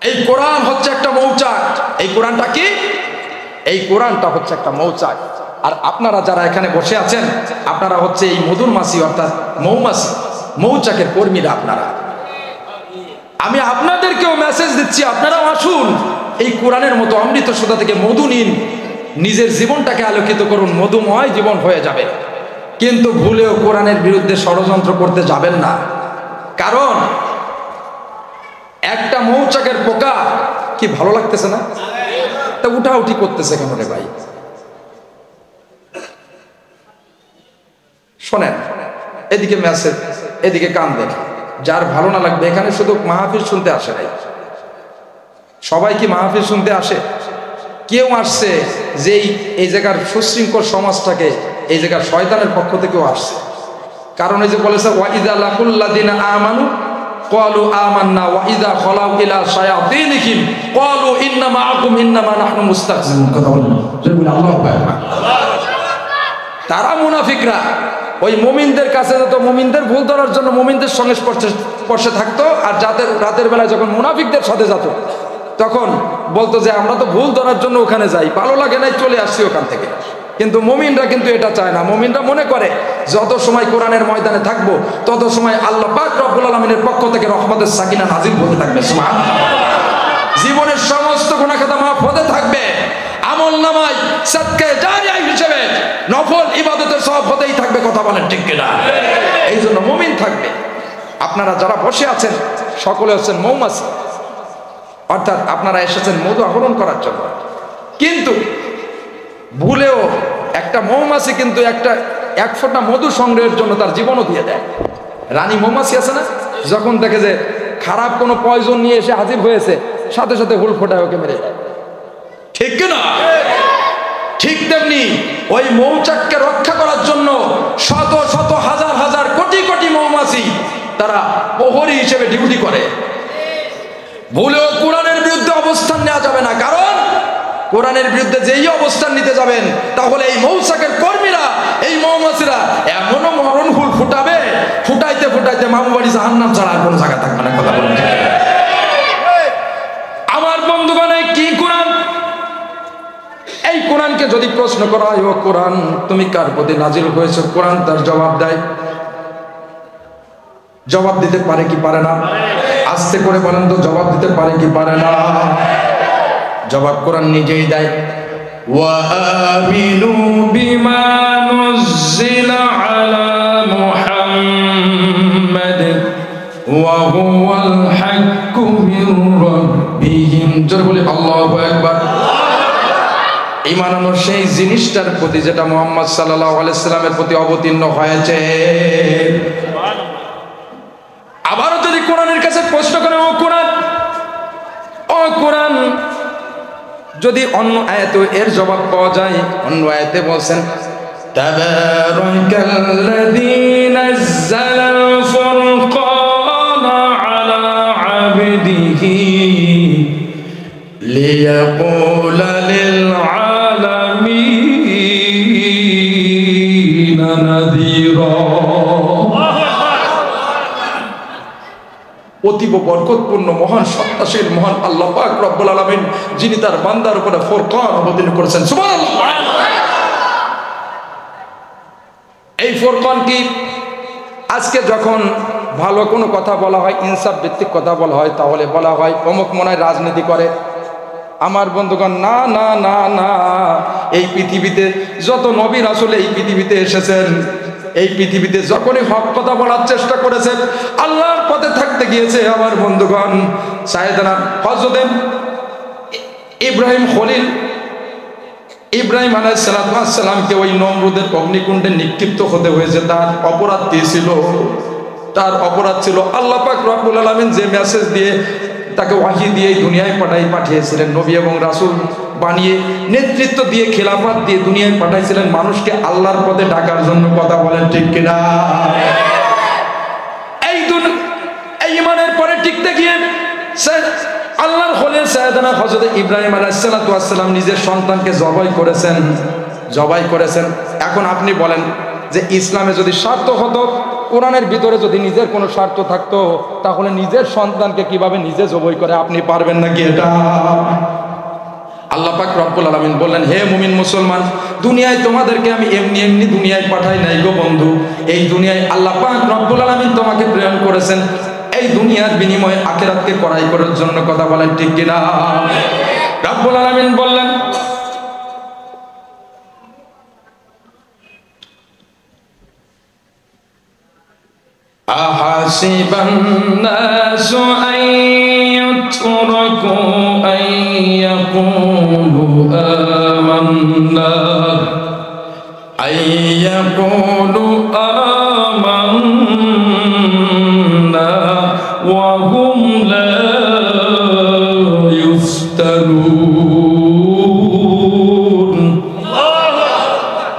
এই কোরআন হচ্ছে একটা মৌচাক। এই কোরআনটা কি? এই কোরআনটা হচ্ছে একটা মৌচাক। আর আপনারা যারা এখানে বসে আছেন, আপনারা হচ্ছে এই মধুর মাছি অর্থাৎ মৌমাছি, মৌচাকের কর্মীরা আপনারা। আমি আপনাদেরকেও মেসেজ দিচ্ছি, আপনারাও আসুন, এই কোরআনের মতো অমৃত সুধা থেকে মধু নিন, নিজের জীবনটাকে আলোকিত করুন, মধুময় জীবন হয়ে যাবে। কিন্তু ভুলেও কোরআনের বিরুদ্ধে ষড়যন্ত্র করতে যাবেন না, কারণ একটা মৌচাকের পোকা কি ভালো লাগতেছে না? তা উঠাউঠি করতেছে কেন রে ভাই? শোনেন, এদিকে মেসেজ, এদিকে কান দেন। যার ভালো না লাগবে, এখানে শুধু মাহফিল শুনতে আসে নাই, সবাই কি মাহফিল শুনতে আসে? কেউ আসছে যে এই জায়গার সুশৃঙ্খল সমাজটাকে এই জায়গার শয়তানের পক্ষ থেকেও আসছে। কারণ এই যে বলেছে ওয়াইদা লাকুল্লাযিনা আমানু ক্বালু আমান্না ওয়া ইযা খালাউ ইলা শায়াতিনিহিম ক্বালু ইন্না মাআকুম ইন্নামা নাহনু মুস্তাহজিউন। কথা বলেন আল্লাহু আকবার। তারা মুনাফিকরা ওই মুমিনদের কাছে যেত, মুমিনদের ভুল ধরার জন্য মুমিনদের সঙ্গে স্পর্শে থাকতো, আর যাদের রাতের বেলায় যখন মুনাফিকদের সাথে যেত তখন বলতো যে আমরা তো ভুল ধরার জন্য ওখানে যাই, ভালো লাগে নাই চলে আসছি ওখান থেকে। কিন্তু মুমিনরা কিন্তু এটা চায় না। মুমিনরা মনে করে যত সময় কোরআনের ময়দানে থাকবো তত সময় আল্লাহ পাক রব্বুল আলামিনের পক্ষ থেকে রহমতের সাকিনা নাজিল হতে থাকবে। সুবহানাল্লাহ। জীবনের সমস্ত গুনাহ খাতা মাফ হতে থাকবে, আমল নামায় সাদকা জারিয়া হিসেবে নফল ইবাদতের সওয়াব হতেই থাকবে। কথা বলেন ঠিক কিনা? এই জন্য মুমিন থাকবে। আপনারা যারা বসে আছেন সকলে হচ্ছেন মৌমাছি, অর্থাৎ আপনারা এসেছেন মধু আহরণ করার জন্য। কিন্তু ভুলেও একটা মৌমাছি কিন্তু এক ফোঁটা মধু সংগ্রহের জন্য তার জীবনও দিয়ে দেয়। রানী মৌমাছি আছে না, যখন দেখে যে খারাপ কোনো পয়জন নিয়ে এসে হাজির হয়েছে, সাথে সাথে হুল ফোটায় ওকে মেরে দেয়। ঠিক কিনা? ঠিক তেমনি ওই মৌচাককে রক্ষা করার জন্য শত শত হাজার হাজার কোটি কোটি মৌমাছি তারা প্রহরী হিসেবে ডিউটি করে। ভুলেও কোরআনের বিরুদ্ধে অবস্থান নেওয়া যাবে না, কারণ কোরআনের বিরুদ্ধে যেই অবস্থান নিতে যাবেন তাহলে এই মৌচাকের কর্মীরা, এই মৌমাছিরা এমনও মরণ হুল ফুটাবে, ফুটাইতে ফুটাইতে মামু বাড়ি জাহান্নাম ছাড়া আর কোনো জায়গা থাকবে না। কথা বলুন। আমার বন্ধুগণ, কি কোরআন? এই কোরআনকে যদি প্রশ্ন করা হয়, ও কোরআন তুমি কার প্রতি নাজিল হয়েছে, কোরআন তার জবাব দেয়। জবাব দিতে পারে কি পারে না? আস্তে করে বলেন তো, জবাব দিতে পারে কি পারে না? জবাব কোরআন নিজেই দেয়। ওয়া আমিনু বিমা নুজিলা আলা মুহাম্মাদ ওয়া হুয়াল হাক্কু মির রাব্বিহিম। জোরে বলি আল্লাহু আকবার। ঈমান আনো সেই জিনিসটার প্রতি যেটা মুহাম্মদ সাল্লাল্লাহু আলাইহি সাল্লামের প্রতি অবতীর্ণ হয়েছে। আবারও যদি কোরআনের কাছে প্রশ্ন করে, ও কোরআন যদি অন্য আয়াতে এর জবাব পাওয়া যায়, অন্য আয়াতে বলছেন তাবারাকাল্লাযী নাযালাল ফুরকানা আলা আবদিহি লিয়াকুলা লিল আলামিনা নাযীরা। অতীব বরকতপূর্ণ মহান সত্তাশীল মহান আল্লাহ পাক রব্বুল আলামিন, যিনি তার বান্দার উপরে ফুরকান অবতীর্ণ করেছেন। সুবহানাল্লাহ। এই ফুরকান কি? আজকে যখন ভালো কোনো কথা বলা হয়, ইনসাফ ভিত্তিক কথা বলা হয়, তাহলে বলা হয় অমুক মনে হয় রাজনীতি করে। আমার বন্ধুগণ, না না না না, এই পৃথিবীতে যত নবী রাসূল এই পৃথিবীতে এসেছেন, এই পৃথিবীতে যখনই হক কথা বলার চেষ্টা করেছে, আল্লাহর পথে থাকতে গিয়েছে, আমার বন্ধুগণ, সাইয়েদনা হযরত ইব্রাহিম খলিল ইব্রাহিম আলাইহিস সালামকে ওই নমরুদের অগ্নিকুণ্ডে নিক্ষিপ্ত হতে হয়েছে। তার অপরাধ কি ছিল? তার অপরাধ ছিল আল্লাহ পাক রব্বুল আলামিন যে মেসেজ দিয়ে তাকে ওয়াহি দিয়ে দুনিয়ায় পাঠিয়েছিলেন, নবী এবং রাসূল বানিয়ে নেতৃত্ব দিয়ে খেলাফত দিয়ে দুনিয়ায় পাঠাইছিলেন মানুষকে আল্লাহর পথে ডাকার জন্য। কথা বলেন ঠিক কিনা? এই ঈমানের পরে টিকতে গিয়ে আল্লাহর খলিল সাইয়েদনা হযরত ইব্রাহিম আলাইহিস সালাম নিজের সন্তানকে জবাই করেছেন। এখন আপনি বলেন যে ইসলামে যদি স্বার্থ হতো, কোরআনের ভিতরে যদি নিজের কোনো স্বার্থ থাকতো, তাহলে নিজের সন্তানকে কিভাবে নিজে জবাই করে? আপনি পারবেন নাকি এটা? আল্লাহ পাক রব্বুল আলামিন বললেন, হে মুমিন মুসলমান, দুনিয়ায় তোমাদেরকে আমি এমনি এমনি দুনিয়ায় পাঠাই নাই গো বন্ধু। এই দুনিয়ায় আল্লাহ পাক রব্বুল আলামিন তোমাকে প্রেরণ করেছেন এই দুনিয়ার বিনিময়ে আখিরাতকে ক্রয় করার জন্য। কথা বলেন ঠিক কিনা? রব্বুল আলামিন বললেন, আহাসিবান নাসু আন ইউতরাকু আন ইয়াকুলু আমান্না ওয়া হুম লা ইফতানুন।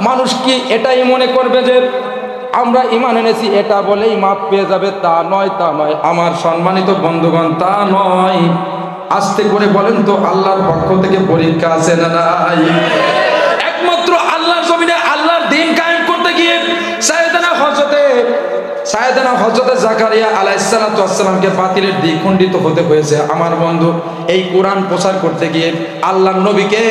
মানুষ কি এটাই মনে করবে যে আমরা ঈমান এনেছি এটা বলেই মাপ পেয়ে যাবে? তা নয়, তা নয় আমার সম্মানিত বন্ধুগণ, তা নয়। আস্তে করে বলেন তো, আল্লাহর পক্ষ থেকে পরীক্ষা আছে না নাই? একমাত্র আল্লাহর জমিনে আল্লাহর দ্বীন কায়েম করতে গিয়ে সাইয়েদনা হযরত জাকারিয়া আলাইহিস সালামকে বাতিলের দ্বিখণ্ডিত হতে হয়েছে। আমার বন্ধু, এই কোরআন প্রচার করতে গিয়ে আল্লাহর নবীকে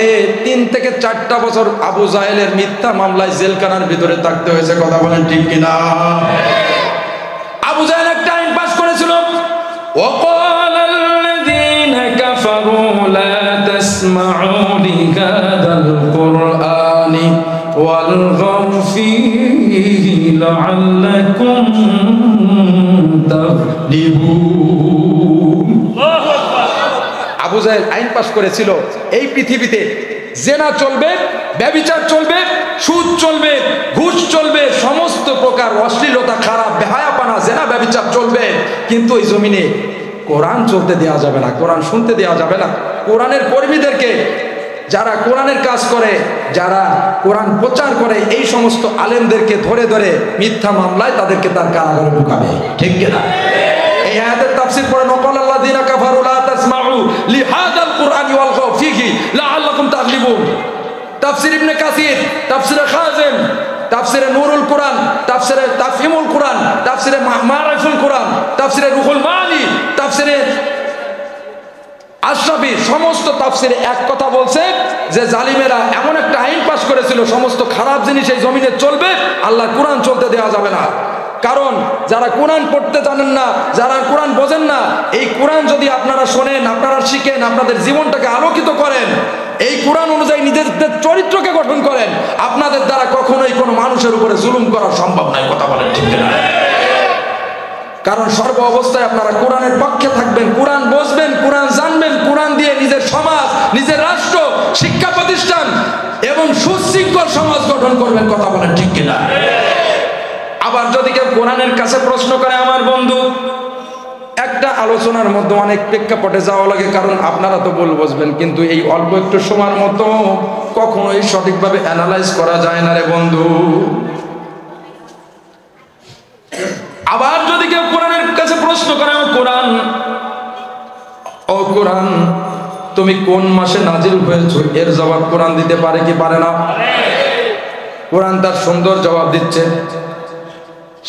3 থেকে 4টা বছর আবু জাহেলের মিথ্যা মামলায় জেলখানার ভিতরে থাকতে হয়েছে। কথা বলেন ঠিক কিনা? আবু জাহেল একটা আইন পাস করেছিল, ওয়াকালাল্লাযীনা কাফারু লা তাসমাউ লিহাযাল কুরআনি ওয়ালগাউ ফীহি লাআল্লাকুম তাগলিবুন। আবু জাহেল আইন পাস করেছিল এই পৃথিবীতে জেনা চলবে, ব্যভিচার চলবে, সুদ চলবে, ঘুষ চলবে, সমস্ত প্রকার অশ্লীলতা, খারাপ বেহায়াপনা, জেনা ব্যভিচার চলবে, কিন্তু এই জমিনে কোরআন চলতে দেওয়া যাবে না, কোরআন শুনতে দেওয়া যাবে না। কোরআনের কর্মীদেরকে, যারা কোরআনের কাজ করে, যারা কোরআন প্রচার করে, এই সমস্ত আলেমদেরকে ধরে ধরে মিথ্যা মামলায় তাদেরকে তার কারাগারে ঢুকাবে। ঠিক কিনা? এই আয়াতের তাফসীর পড়ে, ওয়াকালাল্লাযীনা কাফারু লা তাসমাউ লিহাযাল কুরআনি ওয়ালগাউ ফীহি লাআল্লাকুম তাগলিবুন। তাফসীর ইবনে কাসির, তাফসীরে খাজিম, তাফসীরে নূরুল কুরআন, তাফসীরে তাফহিমুল কুরআন, তাফসীরে মা'রিফুল কুরআন, তাফসীরে রুহুল মানি, তাফসীরে আশরাফি, সমস্ত তাফসীরে এক কথা বলছে যে জালিমেরা এমন একটা আইন পাস করেছিল, সমস্ত খারাপ জিনিস এই জমিনে চলবে, আল্লাহর কোরআন চলতে দেওয়া যাবে না। কারণ যারা কোরআন পড়তে জানেন না, যারা কোরআন বোঝেন না, এই কোরআন যদি আপনারা শোনেন, আপনারা শিখেন, আপনাদের জীবনটাকে আলোকিত করেন, এই কোরআন অনুযায়ী নিজেদের চরিত্রকে গঠন করেন, আপনাদের দ্বারা কখনোই কোনো মানুষের উপরে জুলুম করা সম্ভব নয়। কথা বলেন ঠিক না? কারণ সর্ব অবস্থায় আপনারা কোরআনের পক্ষে থাকবেন, কোরআন বুঝবেন, কোরআন জানবেন, কোরআন দিয়ে নিজের সমাজ, নিজের রাষ্ট্র, শিক্ষা প্রতিষ্ঠান এবং সুশৃঙ্খল সমাজ গঠন করবেন। কথা বলেন ঠিক কিনা? আবার যদি কেউ কোরআনের কাছে প্রশ্ন করে, আমার বন্ধু, এক একটা আলোচনার মধ্যে অনেক প্রেক্ষাপটে যাওয়া লাগে, কারণ আপনারা তো বল বুঝবেন, কিন্তু এই অল্প একটু সময়ের মতো কখনোই সঠিকভাবে অ্যানালাইজ করা যায় না রে বন্ধু। আবার যদি কেউ কোরআনের কাছে প্রশ্ন করে, ও কোরআন তুমি কোন মাসে নাজিল হয়েছো, এর জবাব কোরআন দিতে পারে কি পারে না? কোরআন তার সুন্দর জবাব দিচ্ছে,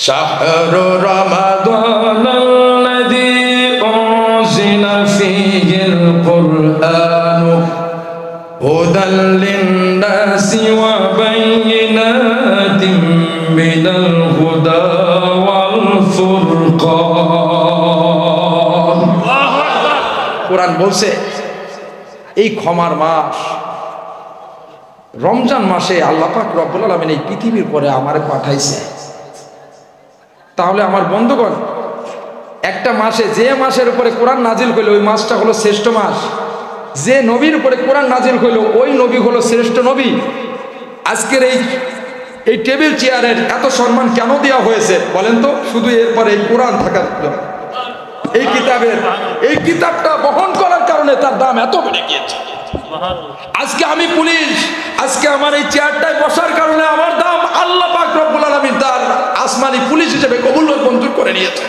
শাহরু রমাদানাল্লাযী উনজিলা ফীহিল কুরআনু হুদাল লিন-নাসি ওয়া বায়িনাতিন মিনাল হুদা ওয়াল ফুরকান। কোরআন বলছে এই ক্ষমার মাস রমজান মাসে আল্লাহ পাক রব্বুল আলামিন এই পৃথিবীর পরে আমারে পাঠাইছে। তাহলে আমার বন্ধুগণ, একটা মাসে যে মাসের উপরে কোরআন নাজিল হইল ওই মাসটা হলো শ্রেষ্ঠ মাস। যে নবীর উপরে কোরআন নাজিল হইল ওই নবী হলো শ্রেষ্ঠ নবী। আজকের এই টেবিল চেয়ারের এত সম্মান কেন দেওয়া হয়েছে বলেন তো? শুধু এরপরে এই কোরআন থাকার জন্য। এই কিতাবটা বহন করার কারণে তার দাম এত বেড়ে গিয়েছে। আজকে আমি পুলিশ, আজকে আমার এই চেয়ারটায় বসার কারণে আমার দাম আল্লাহ পাক রব্বুল আলামিন তার আসমানি পুলিশ হিসেবে কবুল মঞ্জুর করে নিয়েছে।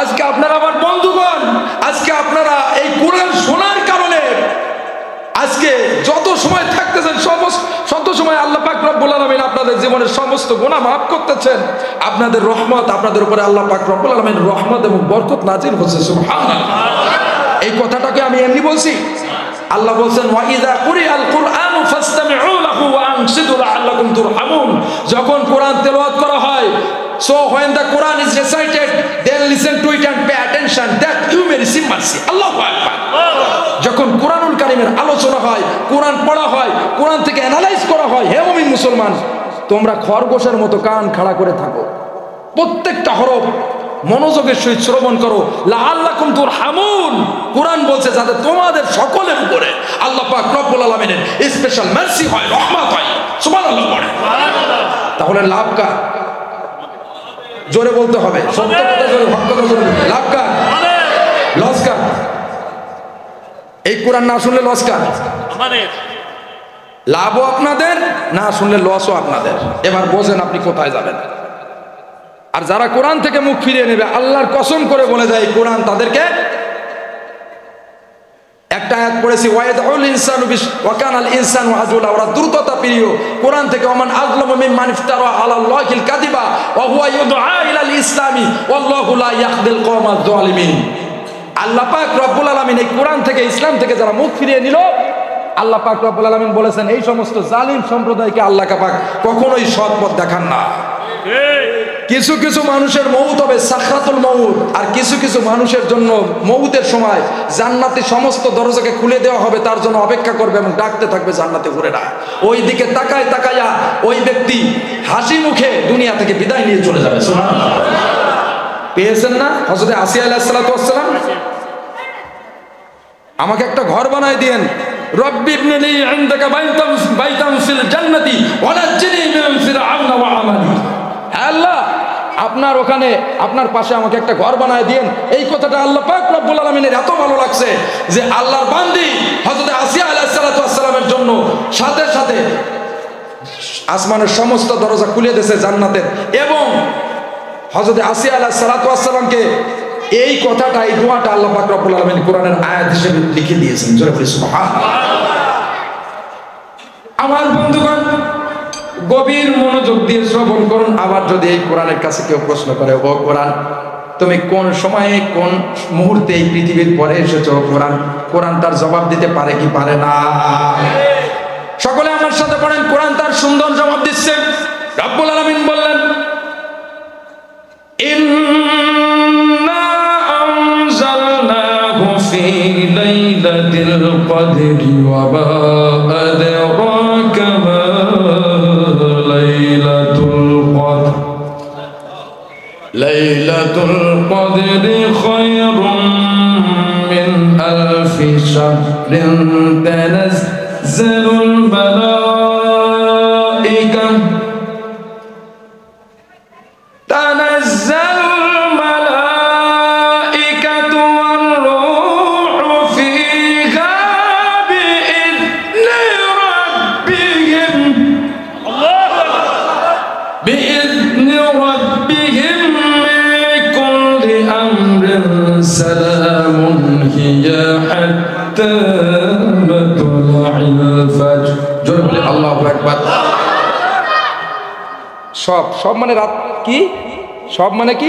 আজকে আপনারা আমার বন্ধুগণ, আজকে আপনারা এই কোরআন শোনার কারণে আজকে যত সময় থাকতেছেন তত সময় আল্লাহ পাক রব্বুল আলামিন আপনাদের জীবনের সমস্ত গুনাহ মাফ করতেছেন। আপনাদের রহমত, আপনাদের উপরে আল্লাহ পাক রব্বুল আলামিন রহমত এবং বরকত নাজিল হচ্ছে। সুবহানাল্লাহ। এই কথাটাকে আমি এমনি বলছি। আল্লাহ বলছেন ওয়া ইযা কুরিআল কুরআনু ফাসতামিউ লাহু ওয়া আনসিতু লাআল্লাকুম তুরহামুন। যখন কোরআন তেলাওয়াত করা হয়, so when the Quran is recited, then listen to it and pay attention that you may receive mercy. Allahu Akbar. যখন কোরআনুল কারীমের আলোচনা হয়, কোরআন পড়া হয়, কোরআন থেকে অ্যানালাইজ করা হয়, হে মুমিন মুসলমান, তোমরা খরগোশের মতো কান খাড়া করে থাকো, প্রত্যেকটা হরফ মনোযোগের সহিত শ্রবণ করো। লাআল্লাকুম তুরহামুন। কোরআন বলছে যাতে তোমাদের সকলের উপরে আল্লাহ পাক রব্বুল আলামিনের স্পেশাল মার্সি হয়, রহমত হয়। সুবহানাল্লাহ পড়ে। তাহলে লাভ কার? জোরে বলতে হবে, সত্য কথা জোরে, হক কথা জোরে। লাভ কার? লস কার? এই কোরআন না শুনলে লস কার? আমাদের। লাভও আপনাদের, না শুনলে লসও আপনাদের। এবার বোঝেন আপনি কোথায় যাবেন। আর যারা কোরআন থেকে মুখ ফিরিয়ে নেবে, আল্লাহর কসম করে বলে যায় কোরআন তাদেরকে, একটা আয়াত পড়েছি ওয়াইদাউল ইনসানু ওয়া কানাল ইনসানু আজুলা, ওরা দ্রুততা প্রিয়। কোরআন থেকে ওমান আযলামু মিম্মান ইফতারা আলাল্লাহিল কাযিবা ওয়া হুয়া ইউদআ ইলাল ইসলামি ওয়াল্লাহু লা ইয়াহদিল কওমাজ যালিমিন। আল্লাহ পাক রব্বুল আলামিন এই কোরআন থেকে, ইসলাম থেকে যারা মুখ ফিরিয়ে নিল, আল্লাহ পাক রব্বুল আলামিন বলেছেন এই সমস্ত জালিম সম্প্রদায়কে আল্লাহ পাক কখনোই সৎ পথ দেখান না। কিছু কিছু মানুষের মউত হবে সাকরাতুল মউত, আর কিছু কিছু মানুষের জন্য মউতের সময় জান্নাতি সমস্ত দরজাকে খুলে দেওয়া হবে, তার জন্য অপেক্ষা করবে এবং ডাকতে থাকবে জান্নাতে ঘুরে না। ওই দিকে তাকায় তাকায়া ওই ব্যক্তি হাসি মুখে দুনিয়া থেকে বিদায় নিয়ে চলে যাবে। সুবহানাল্লাহ। পেয়েছেন না হযরত আসিয়া আলাইহিস সালাতু ওয়াস সালাম? আমাকে একটা ঘর বানায় দিয়েন, রব্বি ইবনিলি ইনদাকা বাইতান ফিল জান্নাতি ওয়া নাজ্জিনি মিন ফিরআউনা ওয়া আমালি। আল্লাহ, আপনার ওখানে আপনার পাশে আমাকে একটা ঘর বানায় দিয়েন। এই কথাটা আল্লাহ পাক রব্বুল আলামিনের এত ভালো লাগছে যে আল্লাহর বান্দি হযরত আসিয়া আলাইহিস সালাতু ওয়াস সালামের জন্য সাথে সাথে আসমানের সমস্ত দরজা খুলে দিয়েছে জান্নাতের। এবং হযরত আসিয়া আলাইহিস সালাতু ওয়াস সালামকে এই কথাটা, এই দোয়াটা আল্লাহ পাক রব্বুল আলামিন কোরআনের আয়াত হিসেবে লিখে দিয়েছেন। জোরে বলি সুবহানাল্লাহ। আমার বন্ধুগণ, গভীর মনোযোগ দিয়ে শ্রবণ করুন। আবার যদি এই কোরআনের কাছে কেউ প্রশ্ন করে, ও কোরআন তুমি কোন সময়ে কোন মুহূর্তে এই পৃথিবীর পরে এসেছো, কোরআন তার জবাব দিতে পারে কি পারে না? সকলে আমার সাথে পড়েন, কোরআন তার সুন্দর জবাব দিচ্ছে। রব্বুল আলামিন বললেন, ইন্না আনজালনাহু ফি লাইলাতিল কদরি ওয়া মা আদরাকা মা লাইলাতুল কদরি খায়রুম মিন আলফি শাহরিন তানাজ্জালুল মালায়েকা حتى مطلع الفجر জোরে বলে আল্লাহু আকবার। সব মানে রাত কি, সব মানে কি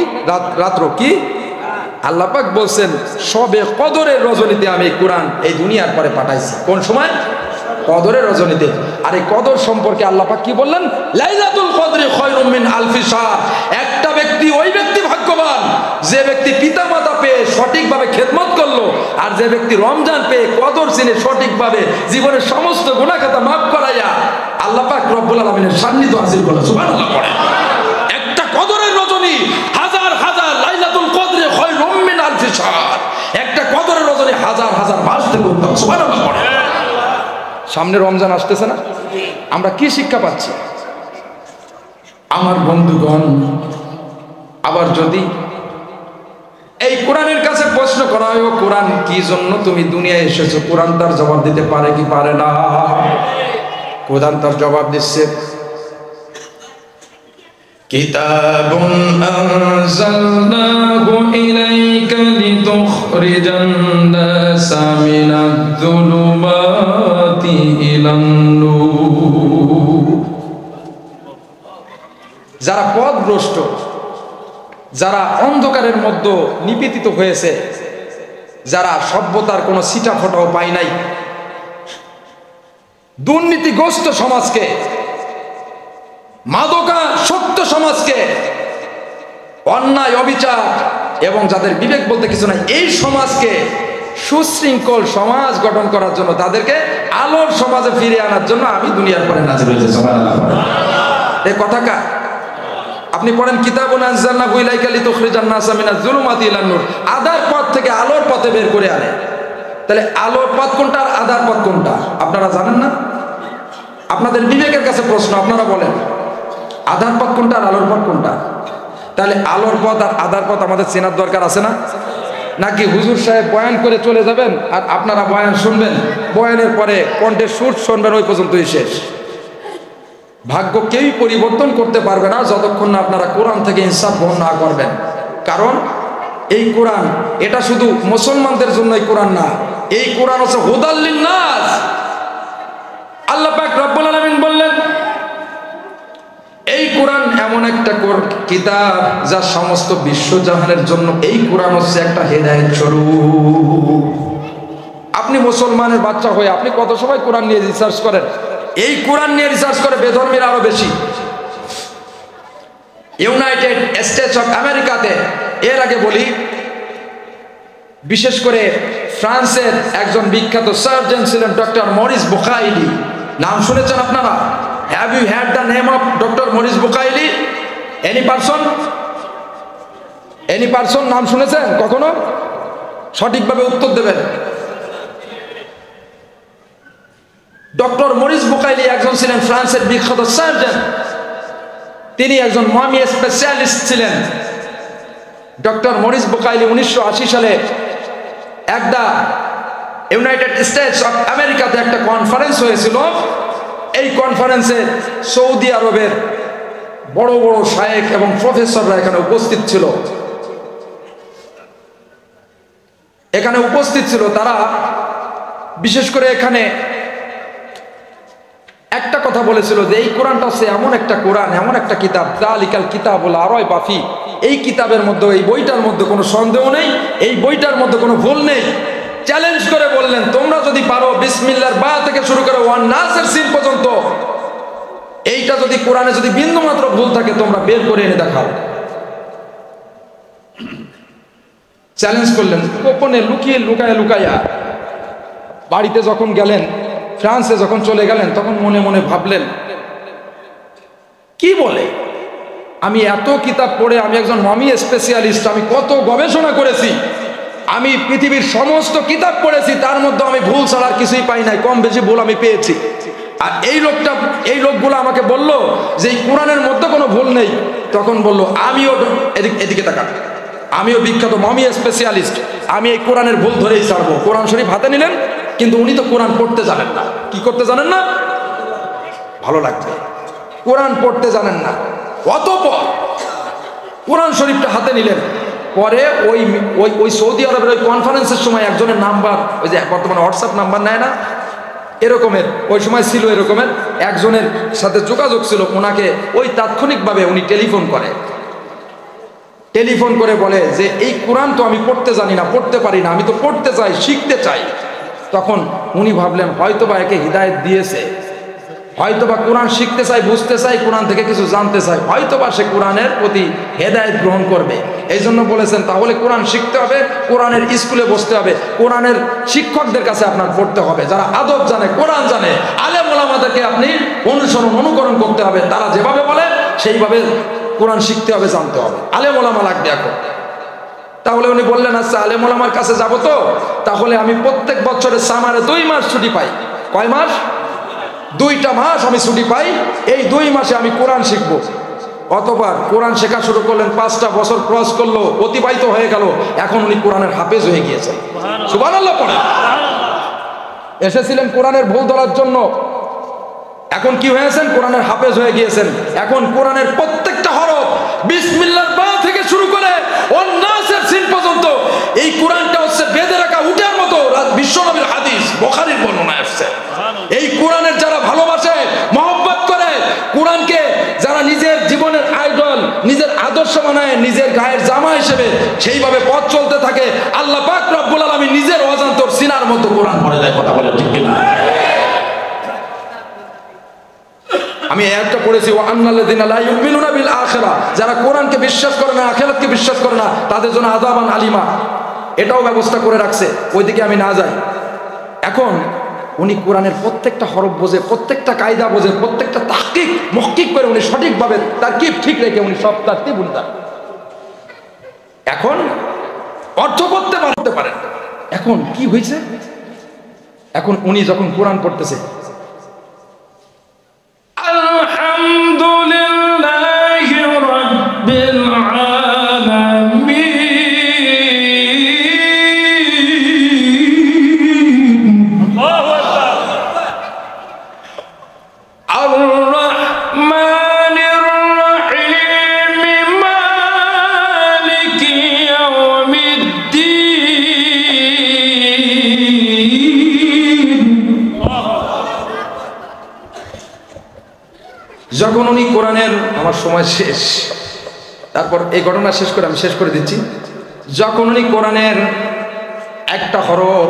রাত্র কি। আল্লাহ পাক বলছেন সবে কদরের রজনীতে আমি কোরআন এই দুনিয়ার পরে পাঠাইছি। কোন সময়? কদরের রজনীতে। আর এই কদর সম্পর্কে আল্লাহ পাক কি বললেন? লাইলাতুল কদরি খায়রুম মিন আলফি শাহর। একটা ব্যক্তি, ওই ব্যক্তি ভাগ্যবান যে ব্যক্তি পিতামাতা পেয়ে সঠিকভাবে খেদমত করলো, আর যে ব্যক্তি রমজান পেয়ে কদর চিনে সঠিকভাবে জীবনের সমস্ত গুনাহ খাতা মাফ করাইয়া আল্লাহ পাক রব্বুল আলামিনের সান্নিধ্য হাসিল করলো। সুবহানাল্লাহ পড়ে। একটা কদরের রজনী হাজার হাজার, লাইলাতুল কদরি খায়রুম মিন আলফি শাহর, একটা কদরের রজনী হাজার হাজার মাস থেকে উত্তম। সুবহানাল্লাহ পড়ে। সামনে রমজান আসতেছে না, আমরা কি শিক্ষা পাচ্ছি? আমার বন্ধুগণ, আবার যদি এই কোরআনের কাছে প্রশ্ন করা হয়, ও কোরআন কি জন্য তুমি দুনিয়ায় এসেছো, কোরআন তার জবাব দিতে পারে কি পারে না? কোরআন তার জবাব দিচ্ছে, কিতাবুন আনজালনাহু ইলাইকা লিতুখরিজান নাসা মিনাজ-যুলুমাতি ইলান-নূর। যারা পথভ্রষ্ট, যারা অন্ধকারের মধ্যে নিপীড়িত হয়েছে, যারা সভ্যতার কোনো ছিটা ফোঁটাও পায় নাই, দুর্নীতিগ্রস্ত সমাজকে, মাদকাসক্ত সমাজকে, অন্যায় অবিচার এবং যাদের বিবেক বলতে কিছু নাই, এই সমাজকে সুশৃঙ্খল সমাজ গঠন করার জন্য, তাদেরকে আলোর সমাজে ফিরিয়ে আনার জন্য আমি দুনিয়ার পরে নাজিল হয়েছি। সুবহানাল্লাহ। এই কথা কার? আপনি পড়েন, কিতাবুন আনজালনাহু ইলাইকা লিতুখরিজান নাসা মিনাজ-যুলুমাতি ইলান-নূর, আধার পথ থেকে আলোর পথে বের করে আনে। তাহলে আলোর পথ কোনটা আর আধার পথ কোনটা আপনারা জানেন না? আপনাদের বিবেকের কাছে প্রশ্ন, আপনারা বলেন আধার পথ কোনটা আর আলোর পথ কোনটা? তাহলে আলোর পথ আর আধার পথ আমাদের চেনার দরকার আছে না? নাকি হুজুর সাহেব বয়ান করে চলে যাবেন আর আপনারা বয়ান শুনবেন, বয়ানের পরে কণ্ঠের সুর শুনবেন, ওই পর্যন্তই শেষ? ভাগ্য কেউই পরিবর্তন করতে পারবে না যতক্ষণ না আপনারা কোরআন থেকে ইনসাফ গ্রহণ না করবেন। কারণ এই কোরআন, এটা শুধু মুসলমানদের জন্য এই কোরআন না, এই কোরআন হচ্ছে হুদাল লিন-নাস। আল্লাহ পাক রব্বুল আলামিন বললেন, এই কোরআন এমন একটা কিতাব যা সমস্ত বিশ্বজাহানের জন্য, এই কোরআন হচ্ছে একটা হেদায়েত স্বরূপ। আপনি মুসলমানের বাচ্চা হয়ে আপনি কত সময় কোরআন নিয়ে রিসার্চ করেন? এই কোরআন নিয়ে রিসার্চ করে বেধর্মীর আরো বেশি। ইউনাইটেড স্টেটস অফ আমেরিকাতে, এর আগে বলি, বিশেষ করে ফ্রান্সের একজন বিখ্যাত সার্জন ছিলেন ডক্টর মরিস বুখাইলি। নাম শুনেছেন আপনারা? Have you had the name of doctor Maurice Bucaille? Any person নাম শুনেছেন কখনো? সঠিকভাবে উত্তর দেবেন। ডক্টর মরিস বুখাইলি একজন ছিলেন ফ্রান্সের বিখ্যাত সার্জন। তিনি একজন মামি স্পেশালিস্ট ছিলেন। ডক্টর মরিস বুখাইলি 1980 সালে একটা ইউনাইটেড স্টেটস অফ আমেরিকাতে একটা কনফারেন্স হয়েছিল। এই কনফারেন্সে সৌদি আরবের বড় বড় শায়েখ এবং প্রফেসররা এখানে উপস্থিত ছিল। তারা বিশেষ করে এখানে একটা কথা বলেছিল যে এই কোরআনটা হচ্ছে এমন একটা কোরআন, এমন একটা কিতাব, যালিকাল কিতাবুল লা রায়বা ফি, এই কিতাবের মধ্যে, এই বইটার মধ্যে কোনো সন্দেহ নেই, এই বইটার মধ্যে কোনো ভুল নেই। চ্যালেঞ্জ করে বললেন, তোমরা যদি পারো বিসমিল্লাহর বা থেকে শুরু করে ওয়ান নাসের সিন পর্যন্ত, এইটা যদি কোরআনে যদি বিন্দু মাত্র ভুল থাকে তোমরা বের করে এনে দেখাও। চ্যালেঞ্জ করলেন, গোপনে লুকাইয়া বাড়িতে যখন গেলেন, ফ্রান্সে যখন চলে গেলেন, তখন মনে মনে ভাবলেন, কি বলে, আমি এত কিতাব পড়ে, আমি একজন মামি স্পেশালিস্ট, আমি কত গবেষণা করেছি, আমি পৃথিবীর সমস্ত কিতাব পড়েছি, তার মধ্যে আমি ভুল ছাড়া আর কিছুই পাই নাই, কম বেশি ভুল আমি পেয়েছি। আর এই লোকগুলো আমাকে বলল যে এই কোরআনের মধ্যে কোনো ভুল নেই। তখন বলল, আমিও এদিকে তাকান, আমিও বিখ্যাত মামি স্পেশালিস্ট, আমি এই কোরআনের ভুল ধরেই ছাড়বো। কোরআন শরীফ হাতে নিলেন, কিন্তু উনি তো কোরআন পড়তে জানেন না। কি করতে জানেন না? ভালো লাগবে, কোরআন পড়তে জানেন না। অতঃপর কোরআন শরীফটা হাতে নিলেন, পরে ওই ওই ওই সৌদি আরবের ওই কনফারেন্সের সময় একজনের নাম্বার, ওই যে বর্তমানে হোয়াটসঅ্যাপ নাম্বার নেয় না, এরকমের ওই সময় ছিল, এরকমের একজনের সাথে যোগাযোগ ছিল। ওনাকে ওই তাৎক্ষণিকভাবে উনি টেলিফোন করে বলে যে এই কোরআন তো আমি পড়তে জানি না, পড়তে পারি না, আমি তো পড়তে চাই, শিখতে চাই। তখন উনি ভাবলেন হয়তোবা একে হিদায়েত দিয়েছে, হয়তোবা কোরআন শিখতে চাই, বুঝতে চাই, কোরআন থেকে কিছু জানতে চাই, হয়তোবা সে কোরআনের প্রতি হেদায়েত গ্রহণ করবে। এই জন্য বলেছেন তাহলে কোরআন শিখতে হবে, কোরআনের স্কুলে বসতে হবে, কোরআনের শিক্ষকদের কাছে আপনার পড়তে হবে, যারা আদব জানে, কোরআন জানে, আলেম ওলামাদেরকে আপনি অনুকরণ করতে হবে, তারা যেভাবে বলে সেইভাবে কোরআন শিখতে হবে, জানতে হবে, আলেম ওলামা লাগবে এখন। তাহলে উনি বললেন আচ্ছা আলেম ওলামার কাছে যাব, তো তাহলে আমি প্রত্যেক বছরের সামারে 2 মাস ছুটি পাই। কয় মাস? 2টা মাস আমি ছুটি পাই, এই 2 মাসে আমি কোরআন শিখব। অতবার কোরআন শেখা শুরু করলেন, 5টা বছর ক্রস করলো, অতিবাহিত হয়ে গেল, এখন উনি কোরআনের হাফেজ হয়ে গিয়েছেন। সুবহানাল্লাহ পড়ে। এসেছিলেন কোরআনের ভুল ধরার জন্য, এখন কি হয়েছেন? কোরআনের হাফেজ হয়ে গিয়েছেন। এখন কোরআনের প্রত্যেকটা হরফ বিসমিল্লাহর বা থেকে শুরু করে ওয়ান্নাসের সিন পর্যন্ত এই কোরআনটা হচ্ছে বেঁধে রাখা উটের মতো। বিশ্বনবীর হাদিস, বুখারীর বর্ণনা আসছে। এই কোরআনের যারা ভালোবাসে, মহব্বত করে, কোরআনকে যারা নিজের জীবনের আইডল, নিজের আদর্শ বানায়, নিজের গায়ের জামা হিসেবে সেইভাবে পথ চলতে থাকে, আল্লাহ পাক রব্বুল আলামিন নিজের অজান্তর সিনার মতো কোরআন পড়ে দেয়। কথা বলে ঠিক কিনা? আমি একটা পড়েছি, ওয়া আন্নাল্লাযিনা লা ইউমিনুনা বিল আখিরা, যারা কোরআনকে বিশ্বাস করে না, আখিরাতকে বিশ্বাস করে না, তাদের জন্য আযাবান আলিমা, এটাও ব্যবস্থা করে রাখছে। ওইদিকে আমি না যাই। এখন উনি কোরআনের প্রত্যেকটা হরফ বোঝে, প্রত্যেকটা কায়দা বোঝে, প্রত্যেকটা তাহকিক মুহক্কিক করে উনি সঠিকভাবে তারকিব ঠিক রেখে উনি সব তারতিব বুঝতেন। এখন অর্থ করতে পারেন। এখন কি হয়েছে? এখন উনি যখন কোরআন পড়তেছে, আলহামদুলিল্লাহি রাব্বিল আলামিন, যখন উনি কোরআনের, আমার সময় শেষ, তারপর এই ঘটনা শেষ করে আমি শেষ করে দিচ্ছি। যখন উনি কোরআনের একটা হরফ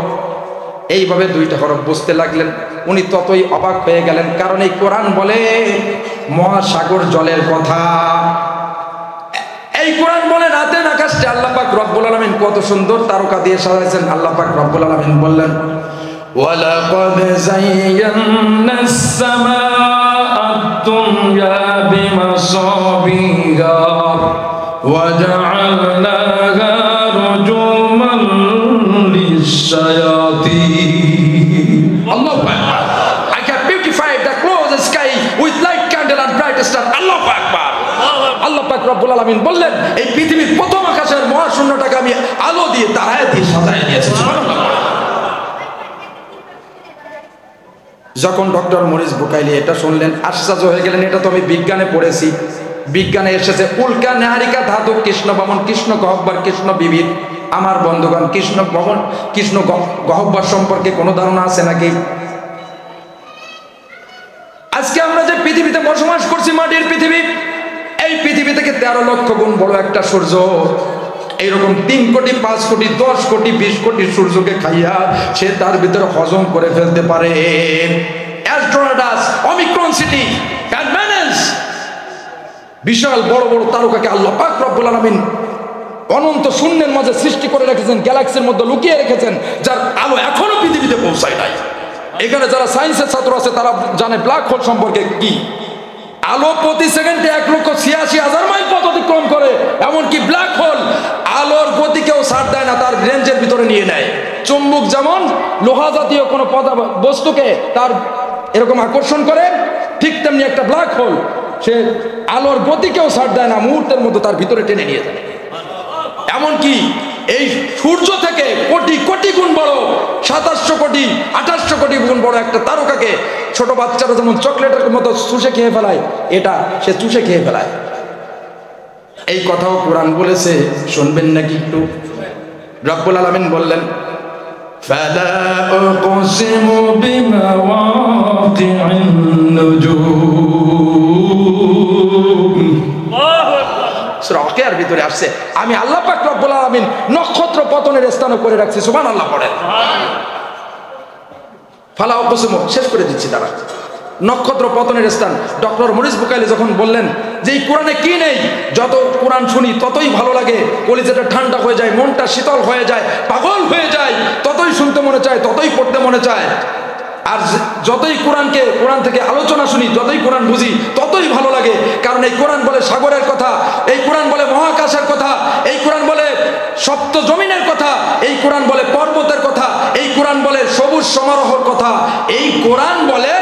এইভাবে 2টা হরফ বুঝতে লাগলেন, উনি ততই অবাক হয়ে গেলেন, কারণ এই কোরআন বলে মহাসাগর জলের কথা। এই কোরআন বলে রাতের আকাশে আল্লাহ পাক রব্বুল আলামিন কত সুন্দর তারকা দিয়ে সাজাইছেন। আল্লাহ পাক রব্বুল আলামিন বললেন, ওয়ালাকাদ যায়্যানাস সামাআদ দুনিয়া বিমাসাবিহা ওয়া জাআলনাহা রুজুমান লিশ-শায়াতিন। আল্লাহু আকবার। I can beautify the closed sky with light candle and bright star. আল্লাহু আকবার। আল্লাহ পাক রব্বুল আলামিন বললেন, এই পৃথিবীর প্রথম আকাশের মহাশূন্যটাকে আমি আলো দিয়ে তারায় দিয়ে সাজায় দিয়েছি। সুবহানাল্লাহ। যখন ডক্টর মরিস বুকাইলি এটা শুনলেন, আশ্চর্য হয়ে গেলেন। এটা তো আমি বিজ্ঞানে পড়েছি, বিজ্ঞানে এসেছে উল্কা নেহারিকা ধাতু কৃষ্ণ ভবন, কৃষ্ণ গহ্বর, কৃষ্ণ বিবিধ। আমার বন্ধুগণ, কৃষ্ণ ভবন, কৃষ্ণ গহ্বর সম্পর্কে কোনো ধারণা আছে নাকি? আজকে আমরা যে পৃথিবীতে বসবাস করছি, মাটির পৃথিবী, এই পৃথিবী থেকে 13 লক্ষ গুণ বড় একটা সূর্য। এইরকম 3 কোটি, 5 কোটি, 10 কোটি, 20 কোটি সূর্যকে খাইয়া সে তার ভিতরে হজম করে ফেলতে পারে। অ্যাস্ট্রোনাটাস, ওমিক্রন সিটি, অ্যাডভান্স বিশাল বড় বড় তারকাকে আল্লাহ পাক রব্বুল আলামিন অনন্ত শূন্যের মাঝে সৃষ্টি করে রেখেছেন, গ্যালাক্সির মধ্যে লুকিয়ে রেখেছেন, যার আলো এখনো পৃথিবীতে পৌঁছায় নাই। এখানে যারা সায়েন্সের ছাত্র আছে তারা জানে ব্ল্যাক হোল সম্পর্কে কি। আলো প্রতি সেকেন্ডে 1,86,000 মাইল পথ অতিক্রম করে। এমনকি ব্ল্যাক হোল আলোর গতিকেও ছাড় দেয় না, তার রেঞ্জের ভিতরে নিয়ে নেয়। চুম্বক যেমন লোহা জাতীয় কোনো বস্তুকে তার এরকম আকর্ষণ করে, ঠিক তেমনি একটা ব্ল্যাক হোল সে আলোর গতিকেও ছাড় দেয় না, মুহূর্তের মধ্যে তার ভিতরে টেনে নিয়ে যায়। এমনকি এই সূর্য থেকে কোটি কোটি গুণ বড়, 2700 কোটি 2800 কোটি গুণ বড় একটা তারকাকে ছোট বাচ্চারা যেমন চকলেটের মতো চুষে খেয়ে ফেলায়, এটা সে চুষে খেয়ে ফেলায়। এই কথাও কোরআন বলেছে, শুনবেন নাকি একটু? রব্বুল আলামিন বললেন ফালা উকসিমু বিমাওয়াকি'ন নুজুম। সূরা ওয়াকিয়ার ভিতরে আসছে আমি আল্লাহ পাক রব্বুল আলামিন নক্ষত্র পতনের স্থান করে রাখছি। সুবহানাল্লাহ পড়েন। ফালা উকসিমু শেষ করে দিচ্ছি দাঁড়া। নক্ষত্র পতনের স্থান। ডক্টর মরিস বুকাইলি যখন বললেন যে এই কোরআনে কি নেই, যত কোরআন শুনি ততই ভালো লাগে, কলিজাটা ঠান্ডা হয়ে যায়, মনটা শীতল হয়ে যায়, পাগল হয়ে যায়, ততই শুনতে মনে চায়, ততই পড়তে মনে চায়। আর যতই কোরআন থেকে আলোচনা শুনি, যতই কোরআন বুঝি ততই ভালো লাগে। কারণ এই কোরআন বলে সাগরের কথা, এই কোরআন বলে মহাকাশের কথা, এই কোরআন বলে সপ্ত জমিনের কথা, এই কোরআন বলে পর্বতের কথা, এই কোরআন বলে সবুজ সমারোহর কথা, এই কোরআন বলে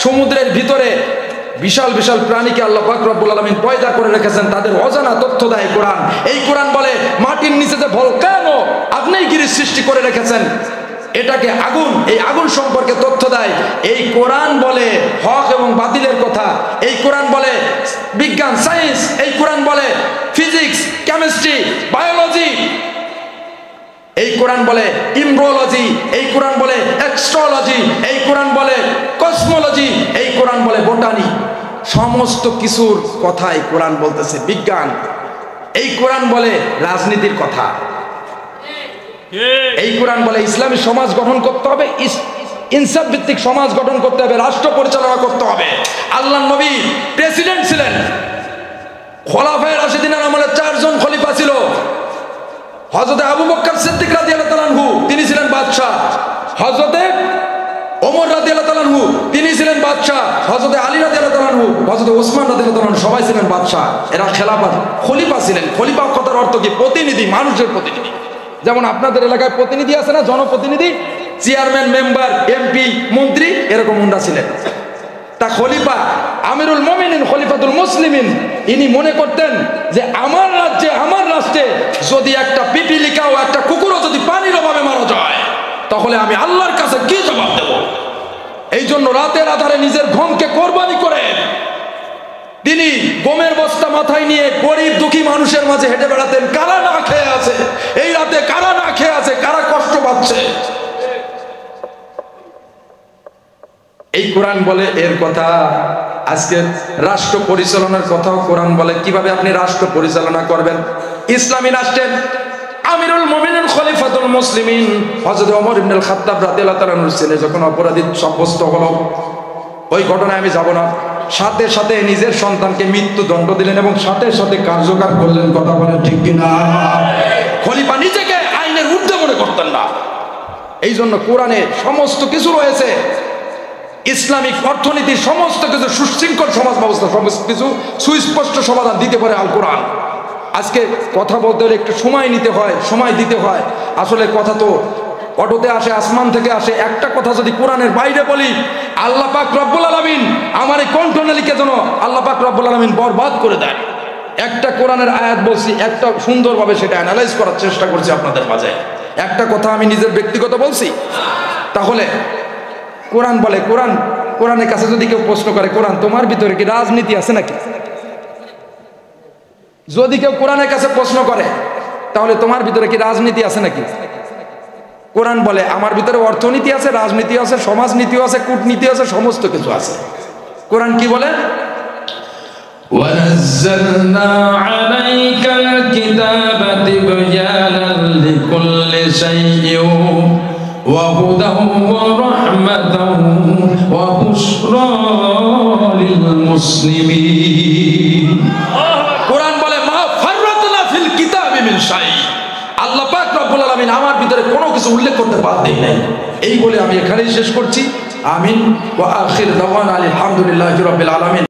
সমুদ্রের ভিতরে বিশাল বিশাল প্রাণীকে আল্লাহ পাক রব্বুল আলামিন পয়দা করে রেখেছেন, তাদের অজানা তথ্য দেয় কোরআন। এই কোরআন বলে মাটির নিচে যে ভলকানো আগ্নেয়গিরির সৃষ্টি করে রেখেছেন, এটাকে আগুন, এই আগুন সম্পর্কে তথ্য দেয়। এই কোরআন বলে হক এবং বাতিলের কথা, এই কোরআন বলে বিজ্ঞান সায়েন্স, এই কোরআন বলে ফিজিক্স কেমিস্ট্রি বায়োলজি, এই কোরআন বলে ইমব্রোলজি, এই কোরআন বলে অ্যাস্ট্রোলজি, এই কোরআন বলে কসমোলজি, এই কোরআন বলে বোটানি। সমস্ত কিছুর কথাই কোরআন বলতেছে। বিজ্ঞান, এই কোরআন বলে রাজনীতির কথা, এই কোরআন বলে ইসলামী সমাজ গঠন করতে হবে, ইনসাফ ভিত্তিক সমাজ গঠন করতে হবে, রাষ্ট্র পরিচালনা করতে হবে। আল্লাহর নবী প্রেসিডেন্ট ছিলেন, খোলাফায়ে রাশিদিনের আমলে 4 জন খলিফা ছিল। হযরতে আবু বকর সিদ্দিক রাদিয়াল্লাহু তাআলা আনহু তিনি ছিলেন বাদশা, হযরতে ওমর রাদিয়াল্লাহু তাআলা আনহু তিনি ছিলেন বাদশা, হযরতে আলী রাদিয়াল্লাহু তাআলা আনহু, হযরতে ওসমান রাদিয়াল্লাহু তাআলা আনহু সবাই ছিলেন বাদশা। এরা খেলাফত খলিফা ছিলেন। খলিফা কথার অর্থ কি? প্রতিনিধি, মানুষের প্রতিনিধি। যেমন আপনাদের এলাকায় প্রতিনিধি আছে না, জনপ্রতিনিধি, চেয়ারম্যান, মেম্বার, এমপি, মন্ত্রী, এরকম উন্ডা ছিলেন। তা খলিফা আমিরুল মুমিনিন খলিফাতুল মুসলিমিন ইনি মনে করতেন যে আমার রাজ্যে, আমার রাষ্ট্রে যদি একটা পিপিলিকাও একটা কুকুরও যদি পানির অভাবে মারা যায় তাহলে আমি আল্লাহর কাছে কি জবাব দেব? এই জন্য রাতের আধারে নিজের ঘুমকে কোরবানি করে তিনি গমের বস্তা মাথায় নিয়ে গরিব দুঃখী মানুষের মাঝে হেঁটে বেড়াতেন। কারা না খেয়ে আছে এই রাতে, কারা না খেয়ে আছে, কারা কষ্ট পাচ্ছে, এই কোরআন বলে এর কথা। আজকে রাষ্ট্র পরিচালনার কথাও কোরআন বলে, কিভাবে আপনি রাষ্ট্র পরিচালনা করবেন। ইসলামী রাষ্ট্রের আমিরুল মুমিনিন খলিফাতুল মুসলিমিন হযরত ওমর ইবনে খাত্তাব রাদিয়াল্লাহু তাআলা আনহুর ছেলে যখন অপরাধী সাব্যস্ত হলো, ওই ঘটনায় আমি যাব না, সাথে সাথে নিজের সন্তানকে মৃত্যুদণ্ড দিলেন এবং সাথে সাথে কার্যকর করলেন। কথা বলেন ঠিক কিনা? খলিফা নিজেকে আইনের ঊর্ধ্বে মনে করতেন না। এই জন্য কোরআনে সমস্ত কিছু রয়েছে, ইসলামিক অর্থনীতির সমস্ত কিছু, সুশৃঙ্খল সমাজ ব্যবস্থা সমস্ত কিছু সুস্পষ্ট সমাধান দিতে পারে আল কোরআন। আজকে কথা বলতে হলে একটু সময় নিতে হয়, সময় দিতে হয়। আসলে কথা তো অটোতে আসে, আসমান থেকে আসে। একটা কথা যদি কোরআনের বাইরে বলি, আল্লাহ পাক রব্বুল আলামিন আমার এই কণ্ঠনালীকে যেন আল্লাহ পাক রব্বুল আলামিন বরবাদ করে দেয়। একটা কোরআনের আয়াত বলছি, একটা সুন্দরভাবে সেটা অ্যানালাইজ করার চেষ্টা করছি আপনাদের মাঝে। একটা কথা আমি নিজের ব্যক্তিগত বলছি। তাহলে কোরআন বলে, কোরআনের কাছে যদি কেউ প্রশ্ন করে কোরআন তোমার ভিতরে কি রাজনীতি আছে নাকি, যদি কেউ কোরআনের কাছে প্রশ্ন করে তাহলে তোমার ভিতরে কি রাজনীতি আছে নাকি, কোরআন বলে আমার ভিতরে অর্থনীতি আছে, রাজনীতি আছে, সমাজনীতিও আছে, কূটনীতি আছে, সমস্ত কিছু আছে। কোরআন কি বলে? وَنَزَّلْنَا عَلَيْكَ الْكِتَابَ تِبْيَانًا لِكُلِّ شَيْءٍ وَهُدًى وَرَحْمَةً وَبُشْرَى لِلْمُسْلِمِينَ। কোরআন বলে মা ফাররাতনা ফিল কিতাবি মিন শাই, আল্লাহ পাক রব্বুল আলামিন আমার ভিতরে কোনো কিছু উল্লেখ করতে বাদ দেন নাই। এই বলে আমি এখানেই শেষ করছি। আমিন ওয়া আখির দাওয়ানা আলহামদুলিল্লাহি রাব্বিল আলামিন।